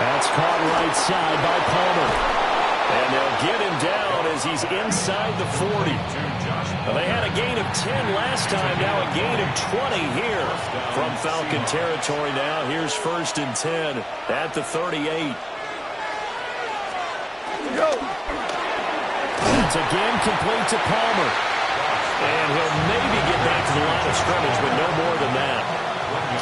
Speaker 1: That's caught right side by Palmer. And they'll get him down as he's inside the 40. Well, they had a gain of 10 last time, now a gain of 20 here from Falcon territory now. Here's 1st and 10 at the 38. It's again complete to Palmer. And he'll maybe get back to the line of scrimmage, but no more than that.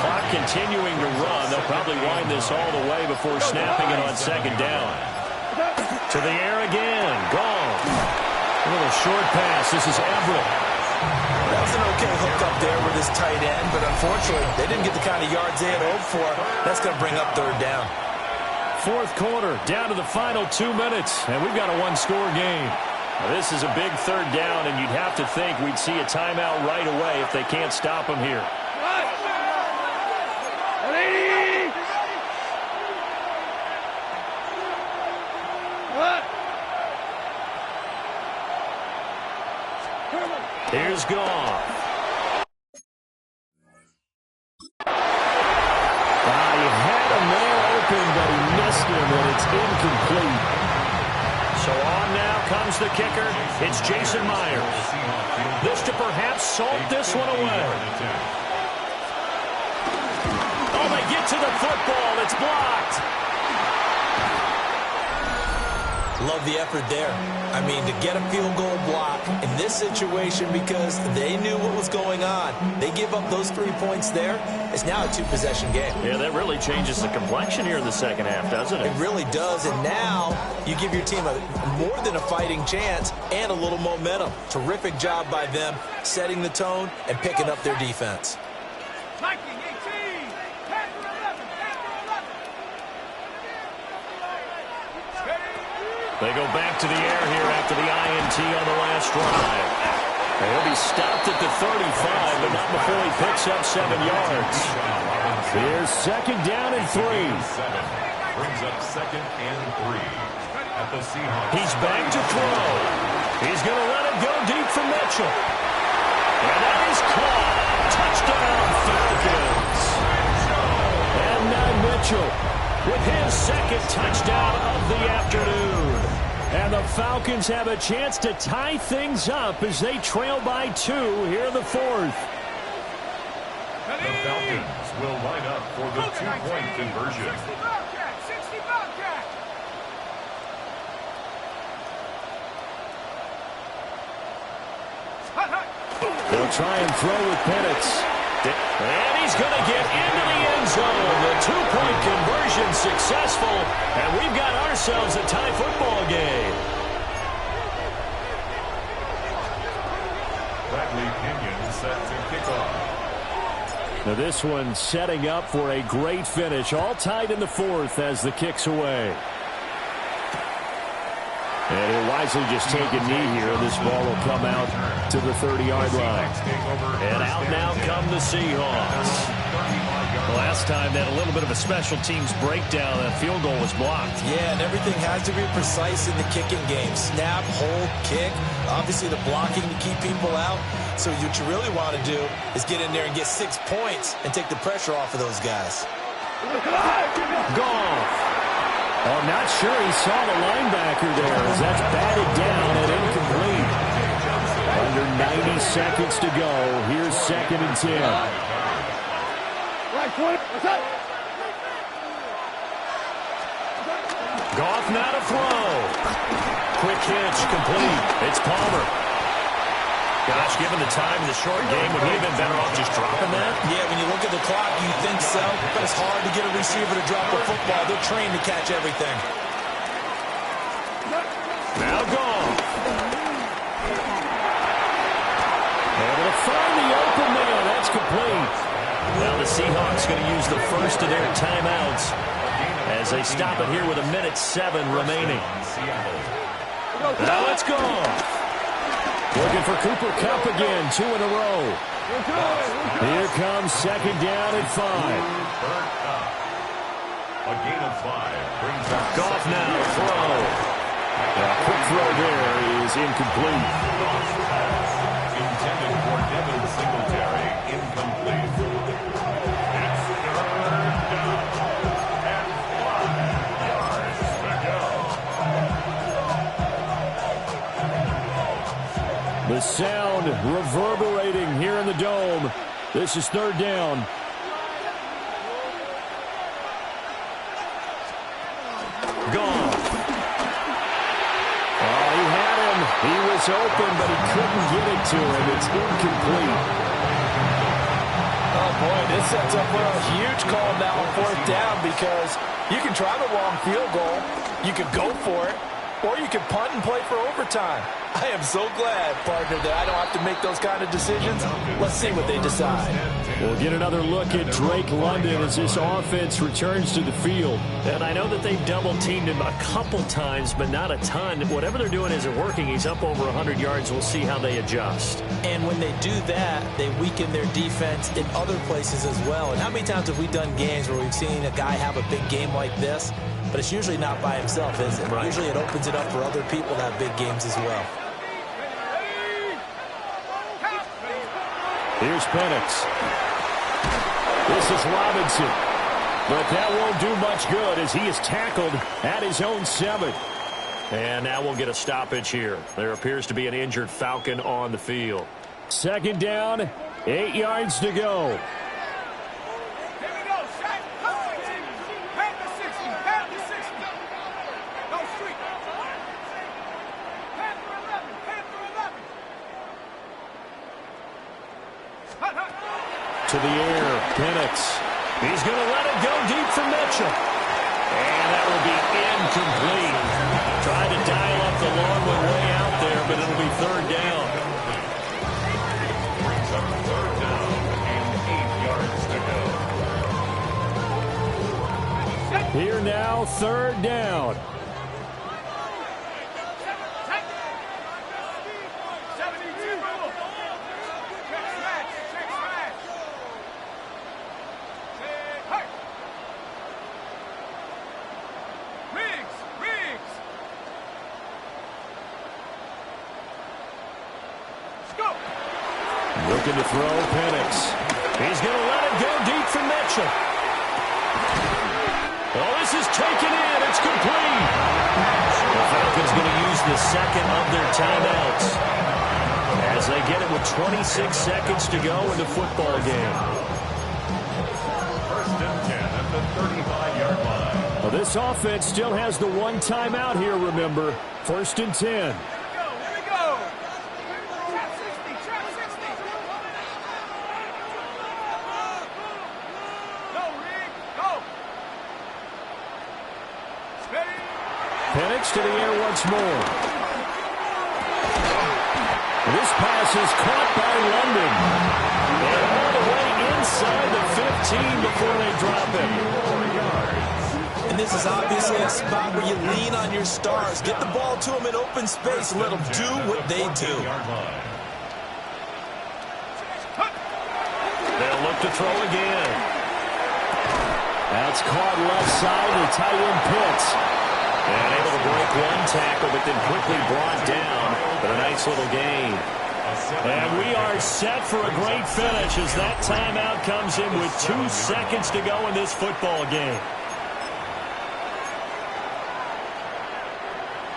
Speaker 1: Clock continuing to run. They'll probably wind this all the way before snapping it on 2nd down. To the air again. Gone. A little short pass. This is Everett.
Speaker 3: That was an okay hook up there with his tight end, but unfortunately, they didn't get the kind of yards they had hoped for. That's going to bring up 3rd down.
Speaker 1: 4th quarter, down to the final 2 minutes, and we've got a one-score game. Now, this is a big 3rd down, and you'd have to think we'd see a timeout right away if they can't stop him here. Here's Goff. He had a man open, but he missed him, and it's incomplete. So on now comes the kicker. It's Jason Myers. This to perhaps salt this one away. Oh, they get to the football. It's blocked.
Speaker 3: Love the effort there. I mean, to get a field goal block in this situation because they knew what was going on. They give up those 3 points there. It's now a 2-possession game.
Speaker 1: Yeah, that really changes the complexion here in the second half, doesn't it?
Speaker 3: It really does, and now you give your team more than a fighting chance and a little momentum. Terrific job by them setting the tone and picking up their defense.
Speaker 4: Viking 18, Panther 11, Panther 11.
Speaker 1: They go back to the air here after the INT on the last drive. He'll be stopped at the 35, but not before he picks up 7 yards. Here's 2nd down and 3.
Speaker 2: Brings up 2nd and 3 at the Seahawks.
Speaker 1: He's back to throw. He's going to let it go deep for Mitchell. And that is caught. Touchdown, Falcons. And now Mitchell with his 2nd touchdown of the afternoon. And the Falcons have a chance to tie things up as they trail by 2 here in the 4th.
Speaker 2: The Falcons will line up for the 2-point conversion.
Speaker 4: 60 Bobcat, 60 Bobcat.
Speaker 1: They'll try and throw with Penix. And he's going to get into the end zone. The 2-point conversion successful. And we've got ourselves a tie football game.
Speaker 2: Bradley Pinion set to kick off.
Speaker 1: Now this one setting up for a great finish. All tied in the 4th as the kick's away. And he'll wisely just take a knee here. This ball will come out to the 30-yard line. And out now come the Seahawks. Last time, they had a little bit of a special teams breakdown. That field goal was blocked.
Speaker 3: Yeah, and everything has to be precise in the kicking game. Snap, hold, kick. Obviously, the blocking to keep people out. So what you really want to do is get in there and get 6 points and take the pressure off of those guys.
Speaker 1: Goff. Oh, not sure he saw the linebacker there as that's batted down and incomplete. seconds to go. Here's 2nd and 10. Goff now to throw. Quick hitch, complete. It's Palmer. Gosh, given the time in the short game, would he have been better off just dropping that?
Speaker 3: Yeah, when you look at the clock, you think so. But it's hard to get a receiver to drop a football. They're trained to catch everything.
Speaker 1: Now Goff. Able to find the open man. That's complete. Now the Seahawks going to use the first of their timeouts as they stop it here with 1:07 remaining. Now let's go. Looking for Cooper Kupp again, 2 in a row. Here comes 2nd down and 5.
Speaker 2: A gain of 5 brings up
Speaker 1: Goff now to throw. A quick throw there is incomplete.
Speaker 2: intended for Devin Singletary, incomplete. It's 3rd down and 5 yards to go.
Speaker 1: The sound reverberating here in the dome. This is 3rd down. Gone. Oh, he had him. He was open, but he couldn't get it to him. It's incomplete.
Speaker 3: Oh, boy, this sets up for a huge call now on 4th down because you can try the long field goal, you could go for it, or you can punt and play for overtime. I am so glad, partner, that I don't have to make those kind of decisions. Let's see what they decide.
Speaker 1: We'll get another look at Drake London as this offense returns to the field. And I know that they've double-teamed him a couple times, but not a ton. Whatever they're doing isn't working. He's up over 100 yards. We'll see how they adjust.
Speaker 3: And when they do that, they weaken their defense in other places as well. And how many times have we done games where we've seen a guy have a big game like this, but it's usually not by himself, is it? Right. Usually it opens it up for other people to have big games as well.
Speaker 1: Here's Penix. This is Robinson. But that won't do much good as he is tackled at his own 7. And now we'll get a stoppage here. There appears to be an injured Falcon on the field. 2nd down, 8 yards to go. To the air, Penix. He's going to let it go deep for Mitchell. And that will be incomplete. Tried to dial up the long one way out there, but it'll be 3rd down.
Speaker 2: Brings up 3rd down and 8 yards to go.
Speaker 1: Here now, 3rd down. Looking to throw, Penix. He's going to let it go deep for Mitchell. Oh, this is taken in. It's complete. The Falcons going to use the 2nd of their timeouts as they get it with 26 seconds to go in the football game.
Speaker 2: 1st and 10 at the 35-yard line.
Speaker 1: Well, this offense still has the 1 timeout here, remember. 1st and 10. Penix to the air once more. This pass is caught by London. And all the way inside the 15 before they drop it.
Speaker 3: And this is obviously a spot where you lean on your stars. Get the ball to them in open space. Let them do what they do.
Speaker 1: They'll look to throw again. That's caught left side to tight end Pitts. And able to break 1 tackle, but then quickly brought down. But a nice little gain. And we are set for a great finish as that timeout comes in with 2 seconds to go in this football game.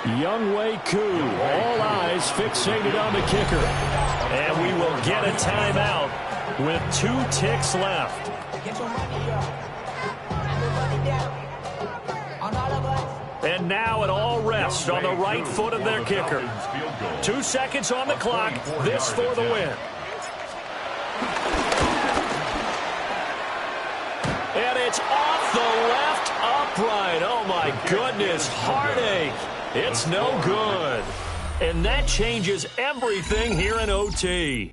Speaker 1: Younghoe Koo. All eyes fixated on the kicker. And we will get a timeout with 2 ticks left. And now it all rests on the right foot of their kicker. 2 seconds on the clock. This for the win. And it's off the left upright. Oh, my goodness. Heartache. It's no good. And that changes everything here in OT.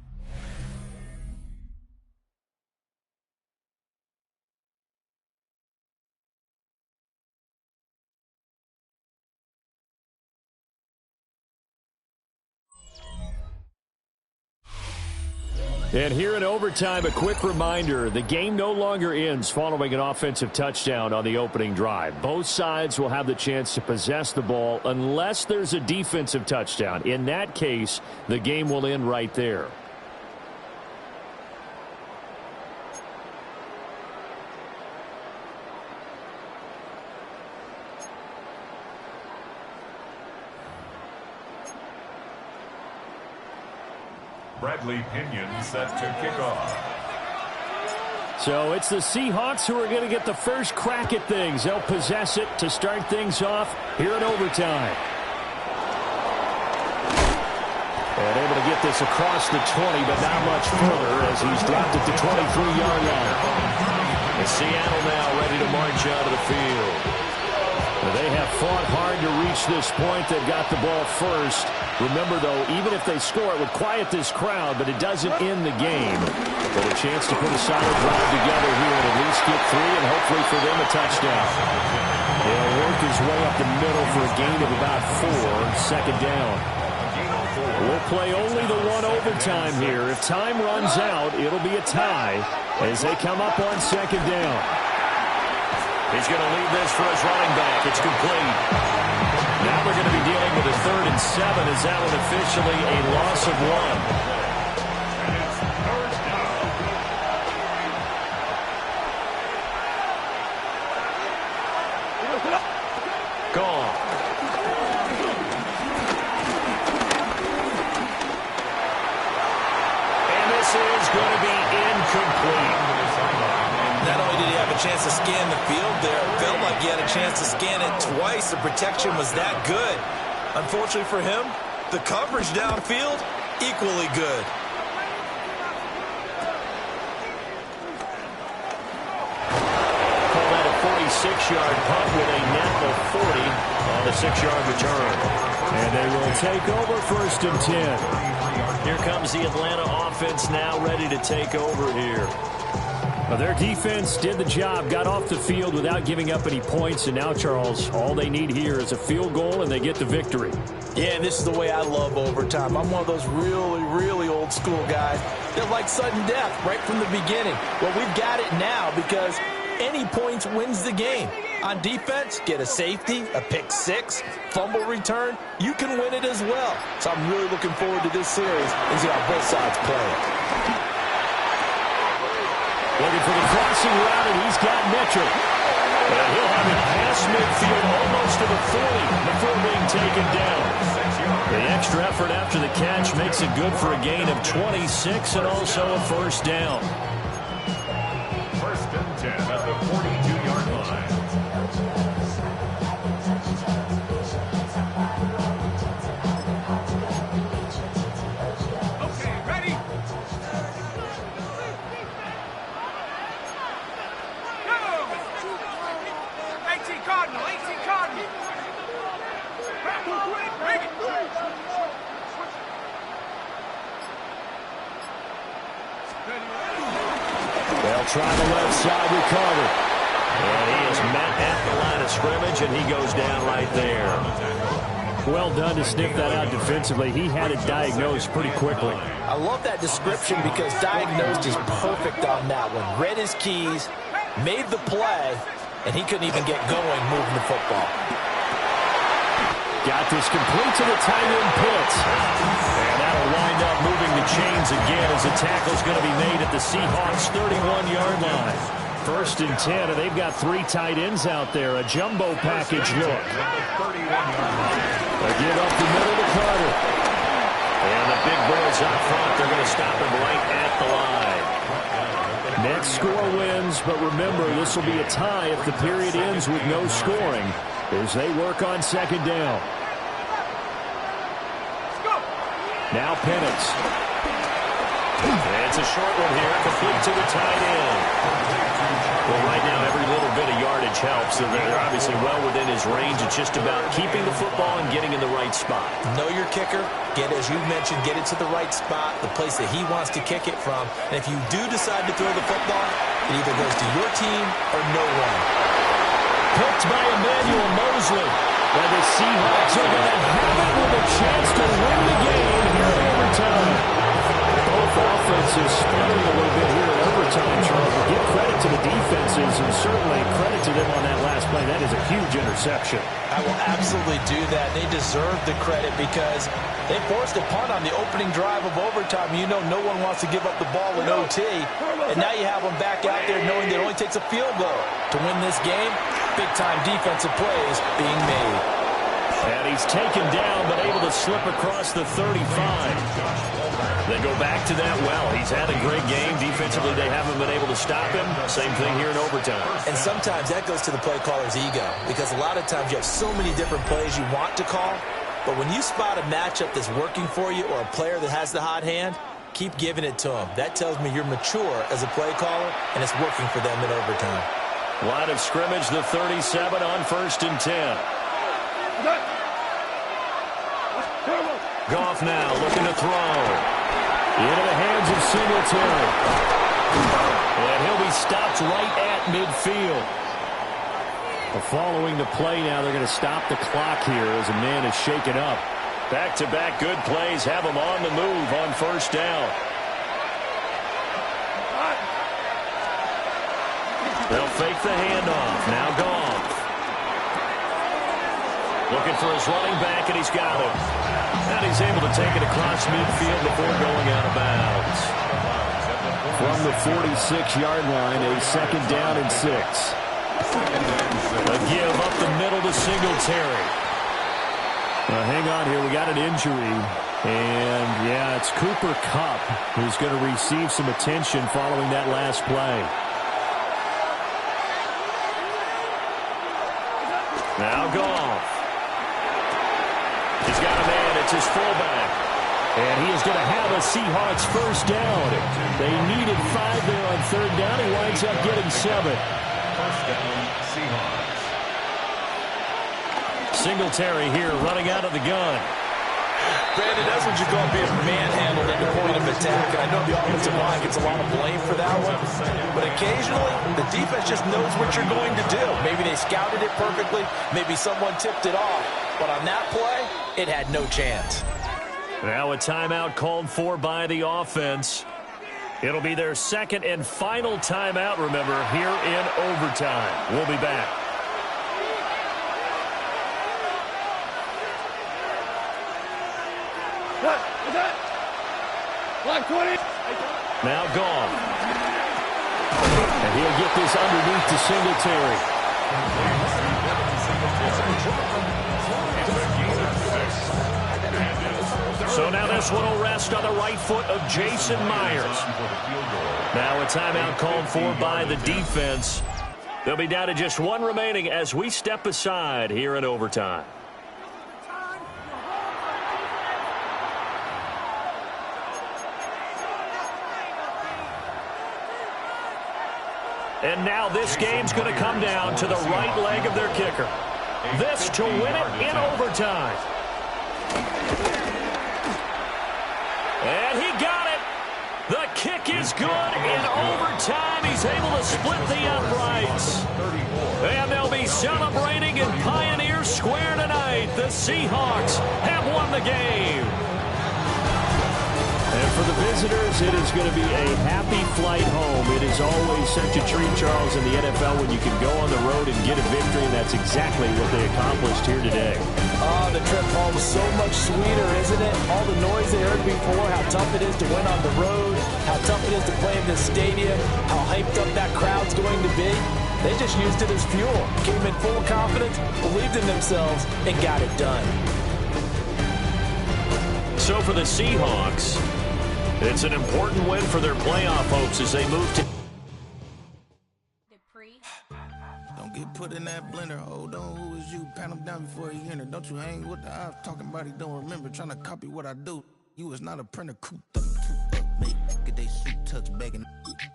Speaker 1: And here in overtime, a quick reminder, the game no longer ends following an offensive touchdown on the opening drive. Both sides will have the chance to possess the ball unless there's a defensive touchdown. In that case, the game will end right there.
Speaker 2: Bradley Pinion set to kick off.
Speaker 1: So it's the Seahawks who are going to get the first crack at things. They'll possess it to start things off here in overtime. And able to get this across the 20, but not much further as he's dropped at the 23-yard line. And Seattle now ready to march out of the field. They have fought hard to reach this point. They've got the ball first. Remember, though, even if they score, it would quiet this crowd, but it doesn't end the game. But a chance to put a solid drive together here and at least get 3 and hopefully for them a touchdown. He'll work his way up the middle for a gain of about 4, second down. We'll play only the 1 overtime here. If time runs out, it'll be a tie as they come up on second down. He's going to leave this for his running back. It's complete. Now they're going to be dealing with a 3rd and 7 as that one officially a loss of 1.
Speaker 2: And it's 3rd down.
Speaker 1: Gone. And this is going to be incomplete.
Speaker 3: Not only did he have a chance to scan the field there, it felt like he had a chance to scan it twice. The protection was that good. Unfortunately for him, the coverage downfield, equally good.
Speaker 1: Call that a 46-yard punt with a net of 40 on the 6-yard return. And they will take over 1st and 10. Here comes the Atlanta offense now ready to take over here. Well, their defense did the job, got off the field without giving up any points, and now, Charles, all they need here is a field goal, and they get the victory.
Speaker 3: Yeah, and this is the way I love overtime. I'm one of those really, really old school guys that like sudden death right from the beginning. Well, we've got it now because any points wins the game. On defense, get a safety, a pick 6, fumble return, you can win it as well. So I'm really looking forward to this series and see how both sides play.
Speaker 1: Looking for the crossing route, and he's got Mitchell. And he'll have it past midfield almost to the 40 before being taken down. The extra effort after the catch makes it good for a gain of 26 and also a 1st down.
Speaker 2: 1st and 10 at the 42-yard line.
Speaker 1: They'll try the left side with Carter. And he is met at the line of scrimmage, and he goes down right there. Well done to sniff that out defensively. He had it diagnosed pretty quickly.
Speaker 3: I love that description because diagnosed is perfect on that one. Read his keys, made the play, and he couldn't even get going moving the football.
Speaker 1: Got this complete to the tight end Pitts. And that'll wind up moving the chains again as the tackle's going to be made at the Seahawks' 31-yard line. 1st and 10, and they've got 3 tight ends out there. A jumbo package look. A give up the middle to Carter. And the big boys up front, they're going to stop him right at the line. Net score wins, but remember, this will be a tie if the period ends with no scoring as they work on 2nd down. Now Penix. And it's a short one here, complete to the tight end. Well, right now, every little bit of yardage helps. They're obviously well within his range. It's just about keeping the football and getting in the right spot.
Speaker 3: Know your kicker. As you mentioned, get it to the right spot, the place that he wants to kick it from. And if you do decide to throw the football, it either goes to your team or no one.
Speaker 1: Picked by Emmanuel Mosley. And the Seahawks are going to have it with a chance to win the game here in overtime. Both offenses splitting a little bit here in overtime, Charles. But give credit to the defenses and certainly credit to them on that last play. That is a huge interception.
Speaker 3: I will absolutely do that. They deserve the credit because they forced a punt on the opening drive of overtime. You know no one wants to give up the ball in OT. And now you have them back out there knowing that it only takes a field goal to win this game. Big-time defensive plays being made.
Speaker 1: And he's taken down but able to slip across the 35. They go back to that well. He's had a great game. Defensively, they haven't been able to stop him. Same thing here in overtime.
Speaker 3: And sometimes that goes to the play caller's ego because a lot of times you have so many different plays you want to call. But when you spot a matchup that's working for you or a player that has the hot hand, keep giving it to him. That tells me you're mature as a play caller, and it's working for them in overtime.
Speaker 1: Line of scrimmage, the 37 on 1st and 10. Goff now looking to throw. Into the hands of Singletary. And he'll be stopped right at midfield. Following the play now, they're going to stop the clock here as a man is shaken up. Back-to-back good plays have him on the move on 1st down. They'll fake the handoff. Now Goff. Looking for his running back, and he's got him. And he's able to take it across midfield before going out of bounds. From the 46-yard line, a 2nd down and 6. A give up the middle to Singletary. Hang on here. We got an injury. And, yeah, it's Cooper Kupp who's going to receive some attention following that last play. Now Goff. He's got a man. It's his fullback. And he is going to have a Seahawks 1st down. They needed 5 there on 3rd down. He winds up getting 7.
Speaker 2: 1st down, Seahawks.
Speaker 1: Singletary here running out of the gun.
Speaker 3: Brandon, that's what you call being manhandled at the point of attack. And I know the offensive line gets a lot of blame for that one. But occasionally, the defense just knows what you're going to do. Maybe they scouted it perfectly. Maybe someone tipped it off. But on that play, it had no chance.
Speaker 1: Now a timeout called for by the offense. It'll be their 2nd and final timeout, remember, here in overtime. We'll be back. Now Goff. And he'll get this underneath to Singletary. So now this one will rest on the right foot of Jason Myers. Now a timeout called for by the defense. They'll be down to just 1 remaining as we step aside here in overtime. And now this game's going to come down to the right leg of their kicker. This to win it in overtime. And he got it. The kick is good in overtime. He's able to split the uprights. And they'll be celebrating in Pioneer Square tonight. The Seahawks have won the game. And for the visitors, it is going to be a happy flight home. It is always such a treat, Charles, in the NFL when you can go on the road and get a victory, and that's exactly what they accomplished here today.
Speaker 3: Oh, the trip home is so much sweeter, isn't it? all the noise they heard before, how tough it is to win on the road, how tough it is to play in this stadium, how hyped up that crowd's going to be. They just used it as fuel, came in full confidence, believed in themselves, and got it done.
Speaker 1: So for the Seahawks, it's an important win for their playoff hopes as they move to...
Speaker 5: Don't get put in that blender. Hold on, who is you? Pat him down before he enter. Don't you hang with the ops talking about he don't remember. Trying to copy what I do. You is not a printer. Cooped up, too up. Make get they suit touch begging.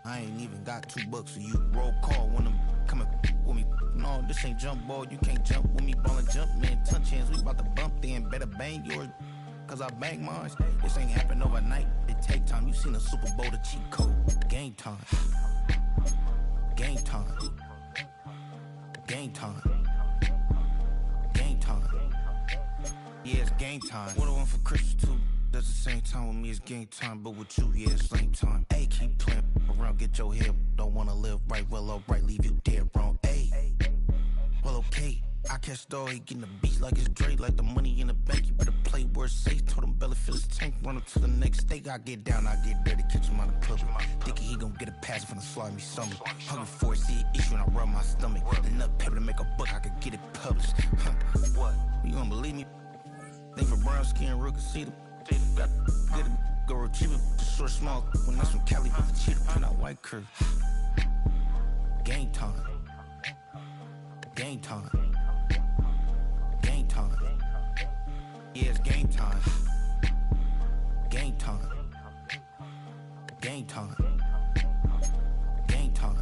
Speaker 5: I ain't even got $2, so you roll call when I'm coming with me. No, this ain't jump ball. You can't jump with me. Ballin' jump, man. Touch hands. We about to bump then. Better bang yours. Cause I bang mine. This ain't happen overnight. It take time. You seen the Super Bowl, the cheat code. Game time. Game time. Game time. Game time. Yeah, it's game time. What I want for Christmas too. That's the same time with me, it's game time. But with you, yeah, it's same time. Hey, keep playing around, get your head. Don't wanna live right, well, alright, leave you dead wrong. Hey, well, okay. I catch the dog, he getting the beats like it's Dre, like the money in the bank. You better play where it's safe. Told him Belly fill his tank, run up to the next steak. I get down, I get dirty, catch him on the public. Thinking he gon' get a pass from the slide me stomach. Hungry for it, see it issue and I rub my stomach. Enough paper to make a book, I could get it published. What? You don't believe me? Think for brown skin, real can see them. Got get it, go retrieve it, just short small. When that's from Cali, put the cheetah print out white curve. Game time. Game time. Game time. Yeah, it's game time. Game time. Game time. Game time.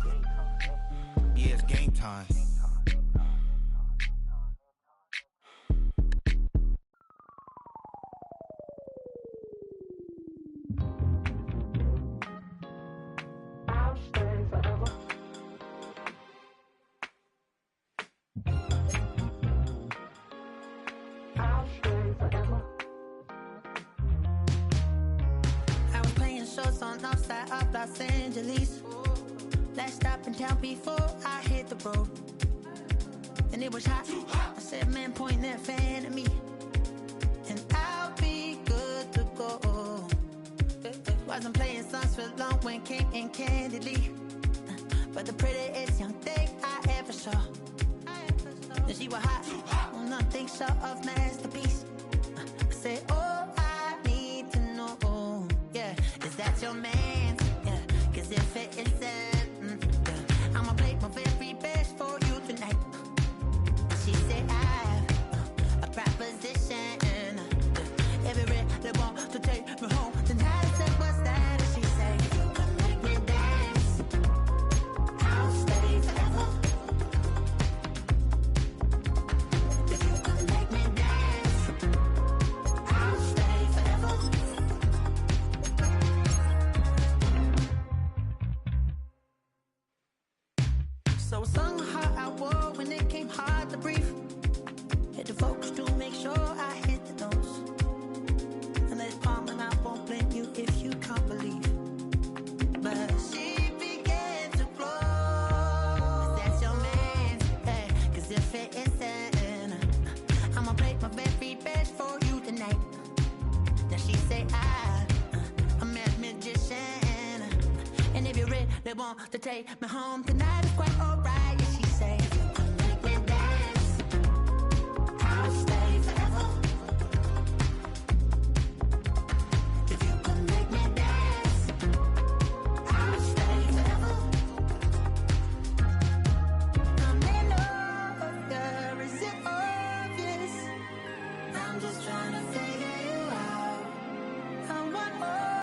Speaker 5: Yeah, it's game time.
Speaker 6: I'll stay forever. I'll stay forever.
Speaker 7: I was playing shows on outside of Los Angeles. Last stop in town before I hit the road. And it was hot. I said, man, point that fan at me. And I'll be good to go. Wasn't playing songs for long when came in candidly. But the prettiest young thing I ever saw. And she was hot. Well, nothing short of masterpiece. I said, oh, I need to know. Yeah, is that your man? Yeah, cause if it isn't, yeah, I'ma play my very best for you tonight. She said, I have a proposition. Every red they want to take me home tonight. I said, what's that? And she said, you can make me dance. I'll stay forever. If you can make me dance, I'll stay forever. So I sung the heart I wore when it came hard to breathe. Hit the focus to make sure I hit the notes. And let it palm and I won't blame you if you can't believe. But she began to flow. That's your man, hey, cause if it isn't, I'ma play my very best for you tonight. Now she say I'm a magician. And if you're ready, they want to take me home tonight. It's quite